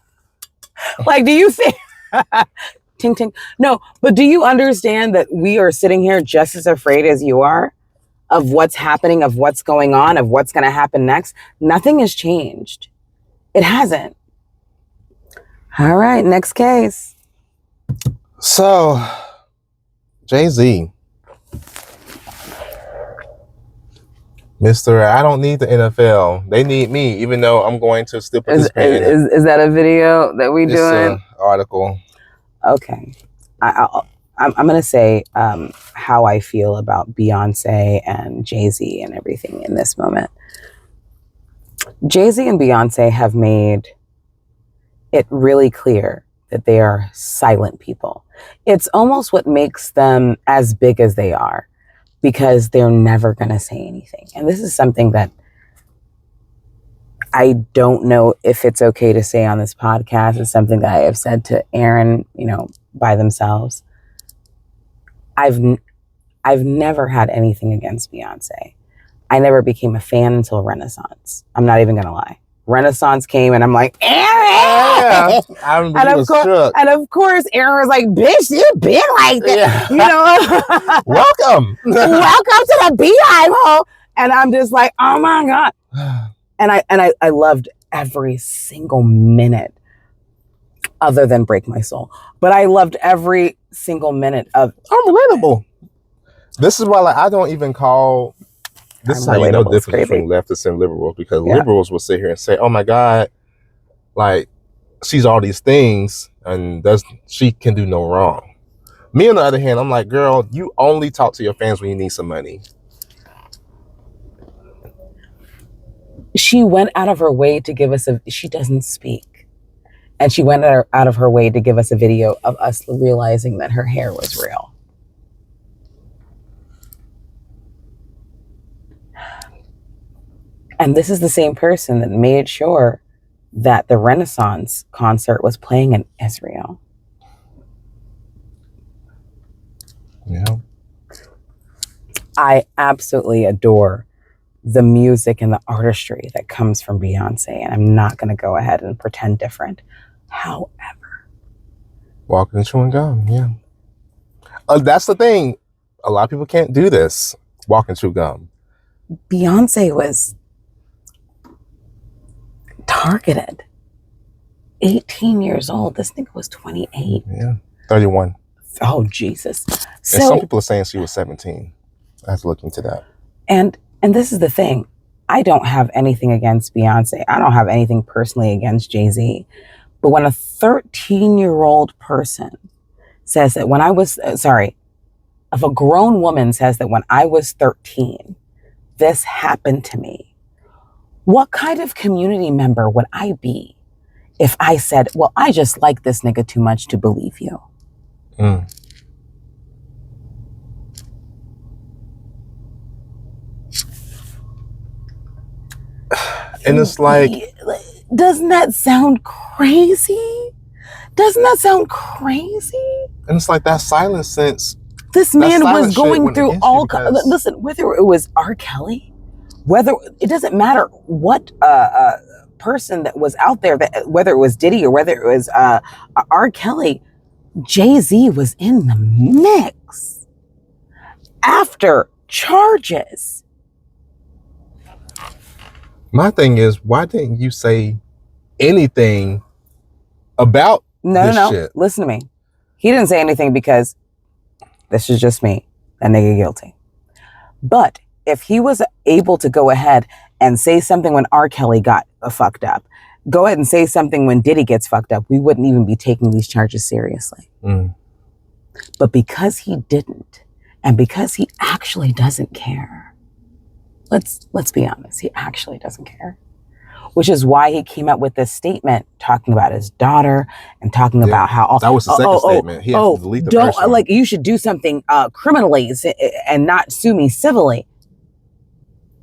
Like, do you think? Ting, ting. No, but do you understand that we are sitting here just as afraid as you are of what's happening, of what's going on, of what's going to happen next? Nothing has changed. It hasn't. All right, next case. So, Jay-Z. Mr. I don't need the NFL. They need me, even though I'm going to still participate in it. Is that a video that we It's doing? an article. Okay. I'm going to say how I feel about Beyonce and Jay-Z and everything in this moment. Jay-Z and Beyonce have made it really clear that they are silent people. It's almost what makes them as big as they are, because they're never going to say anything. And this is something that I don't know if it's okay to say on this podcast. It's something that I have said to Aaron, by themselves. I've never had anything against Beyonce. I never became a fan until Renaissance. I'm not even going to lie. Renaissance came and I'm like, Aaron! Yeah, I remember And he of was course- shook. And of course, Aaron was like, bitch, you been like that. Yeah. Welcome. Welcome to the Beehive hole. And I'm just like, oh my God. And I loved every single minute other than Break My Soul. But I loved every single minute of I'm relatable. This is why I don't even call. This I'm is how you know relatable. the It's difference crazy. between leftists and liberals, because Yeah. liberals will sit here and say, "Oh my God, like she's all these things and she can do no wrong." Me on the other hand, I'm like, girl, you only talk to your fans when you need some money. She went out of her way to give us she doesn't speak. And she went out of her way to give us a video of us realizing that her hair was real. And this is the same person that made sure that the Renaissance concert was playing in Israel. Yeah. I absolutely adore the music and the artistry that comes from Beyonce, and I'm not going to go ahead and pretend different. However, Walking and chewing gum. Yeah. That's the thing. A lot of people can't do this. Walk and chew gum. Beyonce was targeted. 18 years old. This nigga was 28. Yeah. 31. Oh, Jesus. And some So, people are saying she was 17. I have to look into that. and this is the thing. I don't have anything against Beyonce. I don't have anything personally against Jay-Z. But when a 13-year-old person says that when I was, if a grown woman says that when I was 13, this happened to me, what kind of community member would I be if I said, well, I just like this nigga too much to believe you? Mm. And it's like, doesn't that sound crazy? Doesn't that sound crazy? and it's like that silence since This That man silent was shit going went through against you all. because- Listen, whether it was R. Kelly, whether it doesn't matter what person that was out there, that whether it was Diddy or whether it was R. Kelly, Jay-Z was in the mix after charges. my thing is, why didn't you say anything about this No. shit? Listen to me. He didn't say anything because this is just me. That nigga guilty. But if he was able to go ahead and say something when R. Kelly got fucked up, go ahead and say something when Diddy gets fucked up, we wouldn't even be taking these charges seriously. Mm. But because he didn't, and because he actually doesn't care, let's be honest, he actually doesn't care. Which is why he came out with this statement talking about his daughter and talking Yeah, about how That was the second statement. He has to delete the don't first one. like you should do something criminally and not sue me civilly.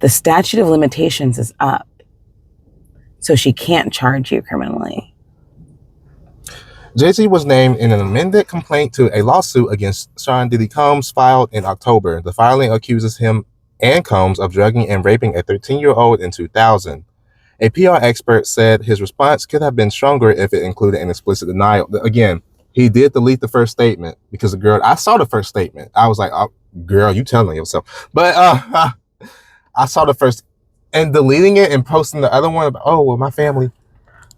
The statute of limitations is up, so she can't charge you criminally. Jay-Z was named in an amended complaint to a lawsuit against Sean Diddy Combs filed in October. The filing accuses him and Combs of drugging and raping a 13-year-old in 2000. A PR expert said his response could have been stronger if it included an explicit denial. Again, he did delete the first statement because the girl, I saw the first statement. I was like, oh, girl, you telling yourself. But I saw the first, and deleting it and posting the other one, oh, well, my family.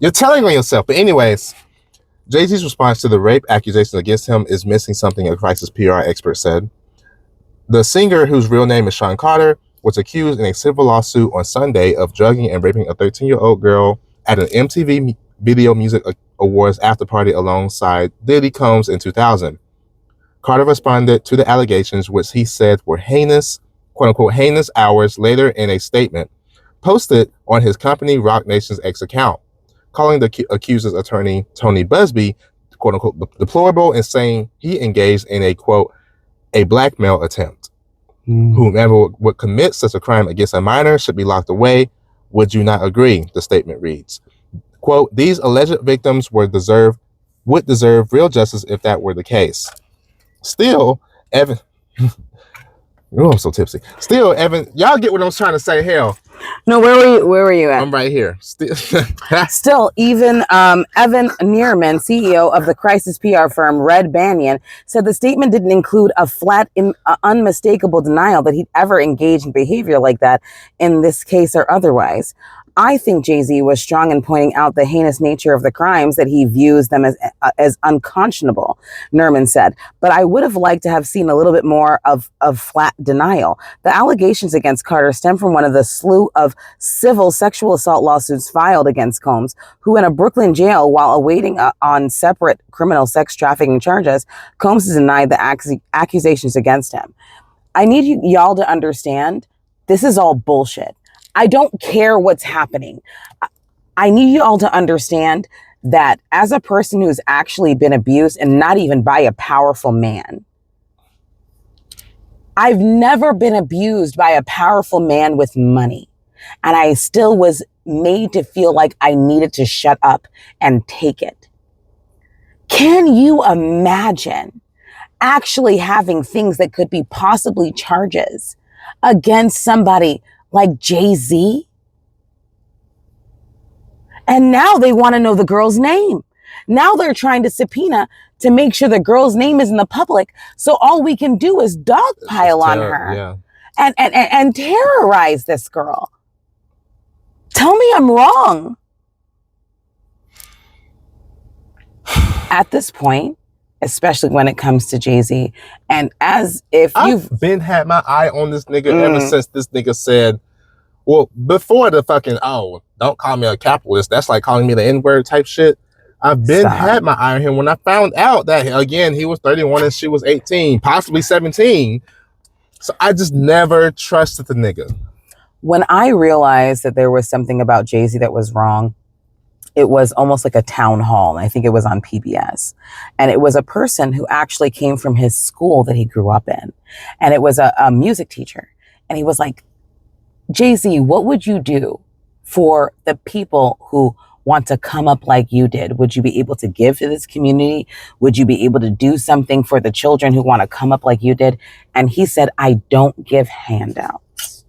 You're telling on yourself. But anyways, Jay-Z's response to the rape accusations against him is missing something, a crisis PR expert said. The singer, whose real name is Sean Carter, was accused in a civil lawsuit on Sunday of drugging and raping a 13-year-old girl at an MTV Video Music Awards after party alongside Diddy Combs in 2000. Carter responded to the allegations, which he said were heinous, quote-unquote, heinous, hours later in a statement posted on his company Roc Nation's X account, calling the accuser's attorney, Tony Busby, quote-unquote, deplorable and saying he engaged in a, quote, a blackmail attempt. Whomever would commit such a crime against a minor should be locked away. Would you not agree? The statement reads, quote, these alleged victims would deserve real justice if that were the case. Still, Evan, oh, I'm so tipsy. Still, Evan, y'all get what I'm trying to say. Hell, No, where were you at? I'm right here. Still, even Evan Neerman, CEO of the crisis PR firm Red Banyan, said the statement didn't include a flat, unmistakable denial that he'd ever engaged in behavior like that in this case or otherwise. I think Jay-Z was strong in pointing out the heinous nature of the crimes, that he views them as unconscionable, Nerman said. But I would have liked to have seen a little bit more of flat denial. The allegations against Carter stem from one of the slew of civil sexual assault lawsuits filed against Combs, who in a Brooklyn jail while awaiting on separate criminal sex trafficking charges, Combs has denied the accusations against him. I need y'all to understand, this is all bullshit. I don't care what's happening. I need you all to understand that as a person who's actually been abused, and not even by a powerful man, I've never been abused by a powerful man with money. And I still was made to feel like I needed to shut up and take it. Can you imagine actually having things that could be possibly charges against somebody like Jay-Z? And now they want to know the girl's name. Now they're trying to subpoena to make sure the girl's name is in the public. So all we can do is dogpile on her and terrorize this girl. Tell me I'm wrong. At this point, especially when it comes to Jay-Z, and as if you've been had my eye on this nigga ever since this nigga said, well, before the fucking, oh, don't call me a capitalist, that's like calling me the N-word type shit. I've been had my eye on him when I found out that, again, he was 31 and she was 18, possibly 17. So I just never trusted the nigga. When I realized that there was something about Jay-Z that was wrong, it was almost like a town hall. And I think it was on PBS. And it was a person who actually came from his school that he grew up in. And it was a music teacher. And he was like, Jay-Z, what would you do for the people who want to come up like you did? Would you be able to give to this community? Would you be able to do something for the children who want to come up like you did? And he said, I don't give handouts.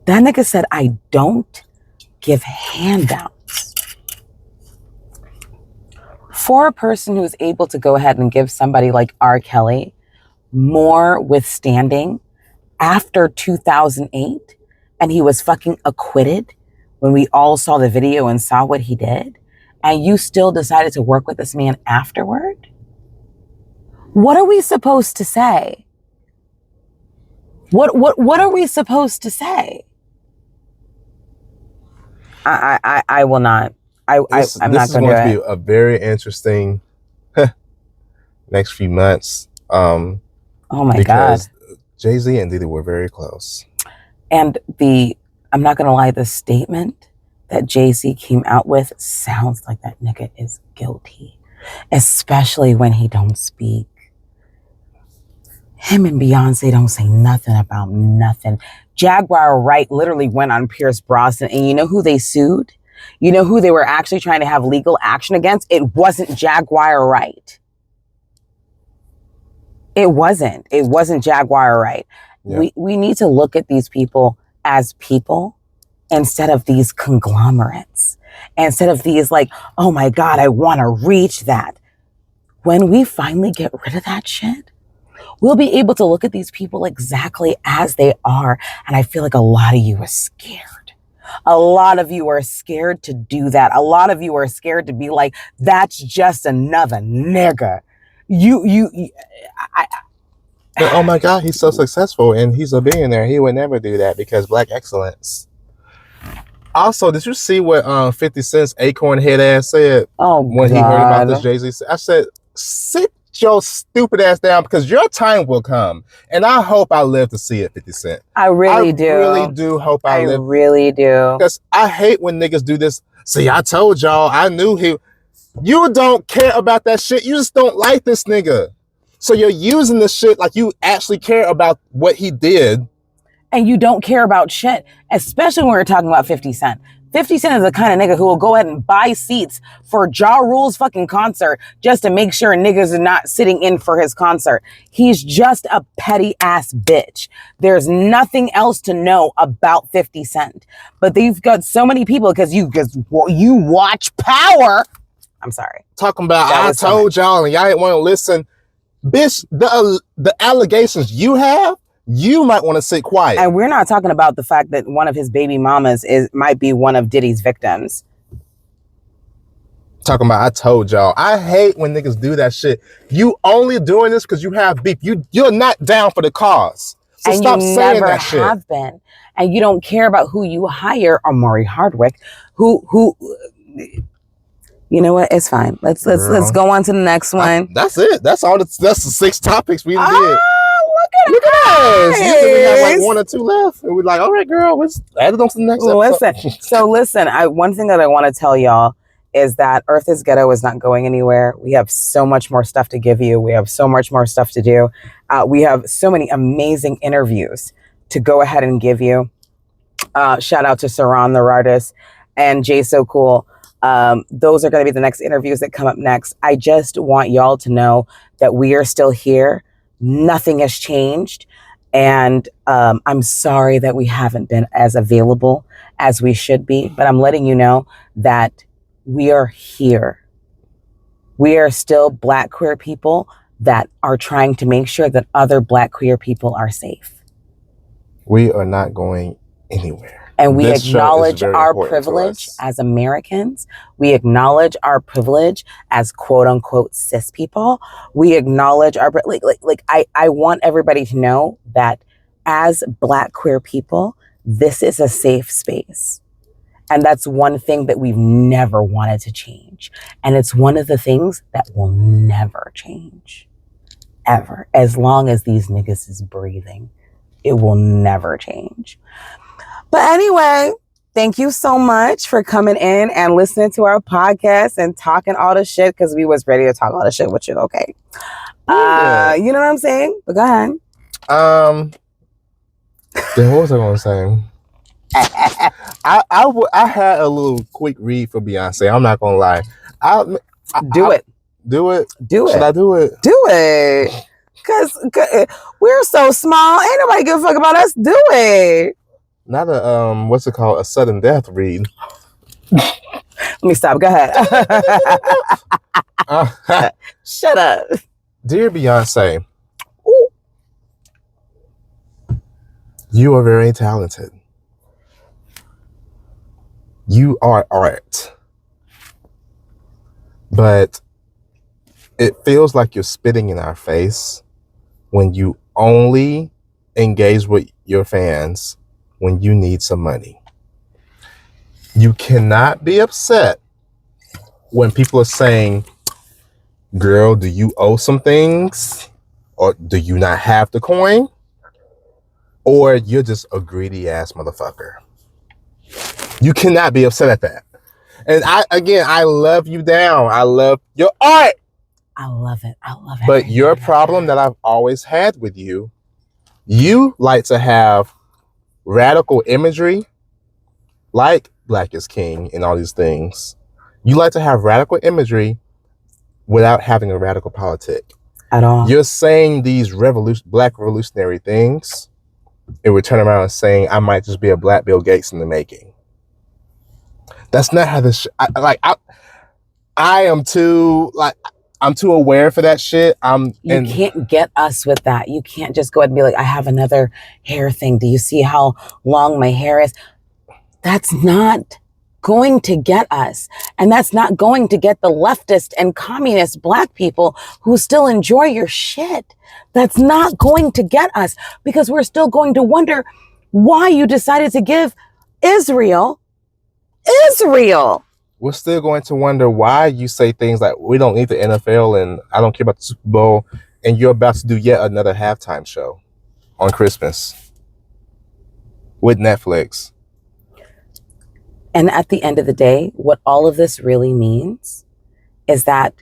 That nigga said, I don't give handouts. For a person who's able to go ahead and give somebody like R. Kelly more withstanding after 2008, and he was fucking acquitted when we all saw the video and saw what he did, and you still decided to work with this man afterward? What are we supposed to say? What are we supposed to say? I will not. I'm not going to do it. This is going to be a very interesting next few months. Oh my because God. Jay-Z and Diddy were very close. And I'm not going to lie, the statement that Jay-Z came out with sounds like that nigga is guilty, especially when he don't speak. Him and Beyonce don't say nothing about nothing. Jaguar Wright literally went on Pierce Brosnan, and you know who they sued? You know who they were actually trying to have legal action against? It wasn't Jaguar Wright. It wasn't Jaguar Wright. Yeah. We need to look at these people as people instead of these conglomerates. Instead of these like, oh my God, I want to reach that. When we finally get rid of that shit, we'll be able to look at these people exactly as they are. And I feel like a lot of you are scared. A lot of you are scared to do that. A lot of you are scared to be like, that's just another nigga. But, oh my God, he's so successful and he's a billionaire. He would never do that because Black excellence. Also, did you see what 50 Cent's Acorn head ass said when he heard about this Jay-Z? I said, sit your stupid ass down because your time will come. And I hope I live to see it, 50 Cent. I really do. I really do hope I live. really do. Because I hate when niggas do this. See, I told y'all, I knew he... You don't care about that shit. You just don't like this nigga. So you're using this shit like you actually care about what he did. And you don't care about shit, especially when we're talking about 50 Cent. 50 Cent is the kind of nigga who will go ahead and buy seats for Ja Rule's fucking concert just to make sure niggas are not sitting in for his concert. He's just a petty ass bitch. There's nothing else to know about 50 Cent. But they've got so many people because you watch Power. I'm sorry. Talking about, I told y'all and y'all didn't want to listen. Bitch, the allegations you have, you might want to sit quiet. And we're not talking about the fact that one of his baby mamas might be one of Diddy's victims. Talking about, I told y'all. I hate when niggas do that shit. You only doing this because you have beef. You're not down for the cause. So and stop you saying never that shit. have been. And you don't care about who you hire, Omari Hardwick, who you know what? It's fine. Let's go on to the next one. That's it. That's the 6 topics we did. Look at us. We have like 1 or 2 left. And we're like, all right, girl, let's add it on to the next episode. Listen, one thing that I want to tell y'all is that Earth is Ghetto is not going anywhere. We have so much more stuff to give you. We have so much more stuff to do. We have so many amazing interviews to go ahead and give you. Shout out to Saran the artist and Jay So Cool. Those are going to be the next interviews that come up next. I just want y'all to know that we are still here. Nothing has changed. And I'm sorry that we haven't been as available as we should be, but I'm letting you know that we are here. We are still Black queer people that are trying to make sure that other Black queer people are safe. We are not going anywhere. And we acknowledge our privilege as Americans. We acknowledge our privilege as quote unquote cis people. We acknowledge our, I want everybody to know that as Black queer people, this is a safe space. And that's one thing that we've never wanted to change. And it's one of the things that will never change. Ever. As long as these niggas is breathing, it will never change. But anyway, thank you so much for coming in and listening to our podcast and talking all the shit because we was ready to talk all the shit with you. Okay. Yeah. You know what I'm saying? But go ahead. Then what was I going to say? I had a little quick read for Beyonce. I'm not going to lie. Do it. Do it? Do it. Should I do it? Do it. Because we're so small. Ain't nobody give a fuck about us. Do it. Not what's it called? A sudden death read. Let me stop. Go ahead. Shut up. Dear Beyonce, ooh, you are very talented. You are art. But it feels like you're spitting in our face when you only engage with your fans when you need some money. You cannot be upset when people are saying, girl, do you owe some things? Or do you not have the coin? Or you're just a greedy ass motherfucker. You cannot be upset at that. And I love you down. I love your art. I love it. I love it. But your problem that I've always had with you, you like to have radical imagery, like Black is King and all these things. You like to have radical imagery without having a radical politic. At all. You're saying these Black revolutionary things, and we turn around and saying, I might just be a Black Bill Gates in the making. That's not how this. I'm too aware for that shit. You can't get us with that. You can't just go ahead and be like, I have another hair thing. Do you see how long my hair is? That's not going to get us. And that's not going to get the leftist and communist black people who still enjoy your shit. That's not going to get us, because we're still going to wonder why you decided to give Israel. We're still going to wonder why you say things like, we don't need the NFL and I don't care about the Super Bowl, and you're about to do yet another halftime show on Christmas with Netflix. And at the end of the day, what all of this really means is that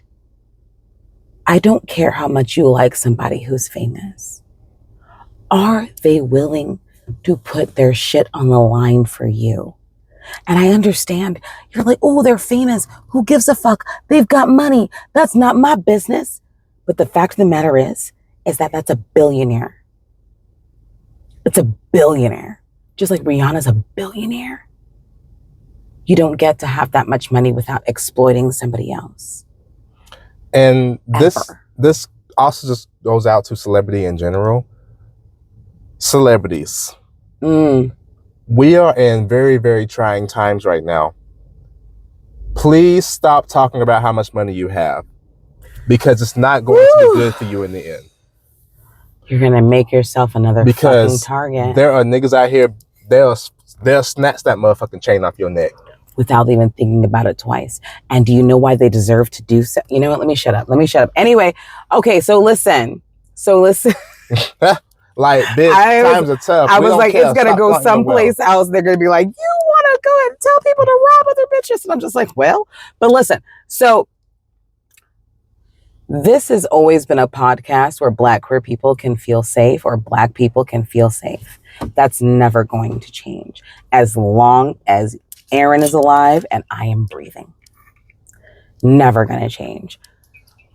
I don't care how much you like somebody who's famous. Are they willing to put their shit on the line for you? And I understand you're like, oh, they're famous. Who gives a fuck? They've got money. That's not my business. But the fact of the matter is that that's a billionaire. It's a billionaire. Just like Rihanna's a billionaire. You don't get to have that much money without exploiting somebody else. And Ever. this also just goes out to celebrity in general. Celebrities. We are in very, very trying times right now. Please stop talking about how much money you have, because it's not going to be good for you in the end. You're going to make yourself another fucking target. There are niggas out here, they'll snatch that motherfucking chain off your neck. Without even thinking about it twice. And do you know why they deserve to do so? You know what? Let me shut up. Anyway, okay, so listen. Like, bitch, times are tough. I We was don't like, care. it's going to Stop go flaunting your someplace wealth. else. They're going to be like, you want to go and tell people to rob other bitches? And I'm just like, well, but listen. So this has always been a podcast where Black queer people can feel safe, or Black people can feel safe. That's never going to change as long as Aaron is alive and I am breathing. Never going to change.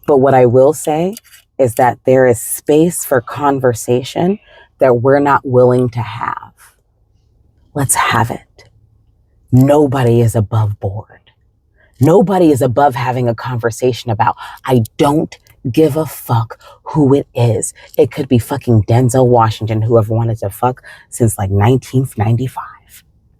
But what I will say is that there is space for conversation that we're not willing to have. Let's have it. Nobody is above board. Nobody is above having a conversation about, I don't give a fuck who it is. It could be fucking Denzel Washington, who I've wanted to fuck since like 1995.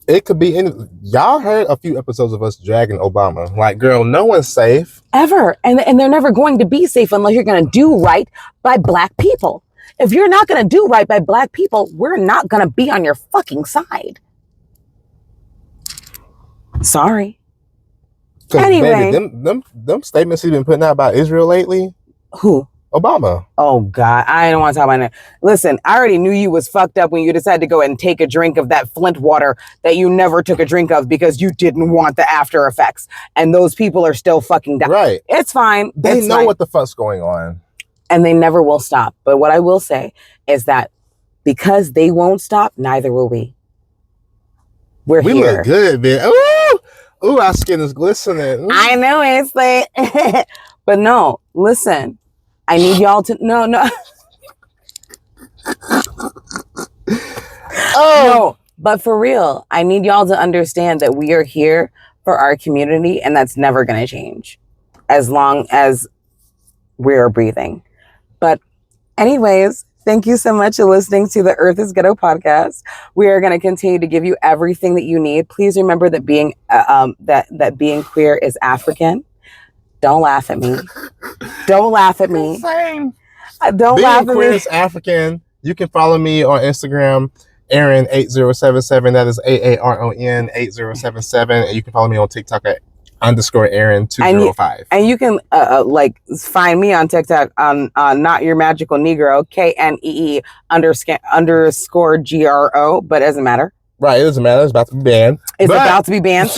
It could be any. Y'all heard a few episodes of us dragging Obama. Like, girl, no one's safe. Ever. And they're never going to be safe unless you're going to do right by Black people. If you're not going to do right by Black people, we're not going to be on your fucking side. Sorry. 'Cause, Anyway. baby, them statements he's been putting out about Israel lately. Who? Obama. Oh, God. I don't want to talk about that. Listen, I already knew you was fucked up when you decided to go and take a drink of that Flint water that you never took a drink of because you didn't want the after effects. And those people are still fucking dying. Right. It's fine. They It's know fine. what the fuck's going on. And they never will stop. But what I will say is that because they won't stop, neither will we. We're We here. look good, man. Ooh, our skin is glistening. Ooh. I know it's like, but no, listen, I need y'all to, no. No, but for real, I need y'all to understand that we are here for our community, and that's never going to change as long as we're breathing. But anyways, thank you so much for listening to the Earth is Ghetto podcast. We are going to continue to give you everything that you need. Please remember that being that being queer is African. Don't laugh at me. Don't laugh at me. Same. Don't laugh Being at queer me. is African. You can follow me on Instagram, Aaron8077. That is AARON8077. And you can follow me on TikTok at _Aaron205. And you can like find me on TikTok on Not Your Magical Negro, KNEE _ GRO, but it doesn't matter. Right, it doesn't matter. It's about to be banned. It's about to be banned.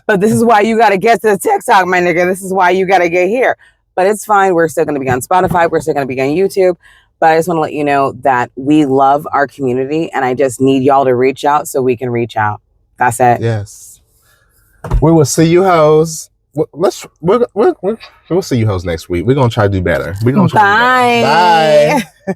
But this is why you got to get to the TikTok, my nigga. This is why you got to get here. But it's fine. We're still going to be on Spotify. We're still going to be on YouTube. But I just want to let you know that we love our community, and I just need y'all to reach out so we can reach out. That's it. Yes. We will see you hoes. We'll see you hoes next week. We're gonna try to do better. We're gonna try to do better. Bye.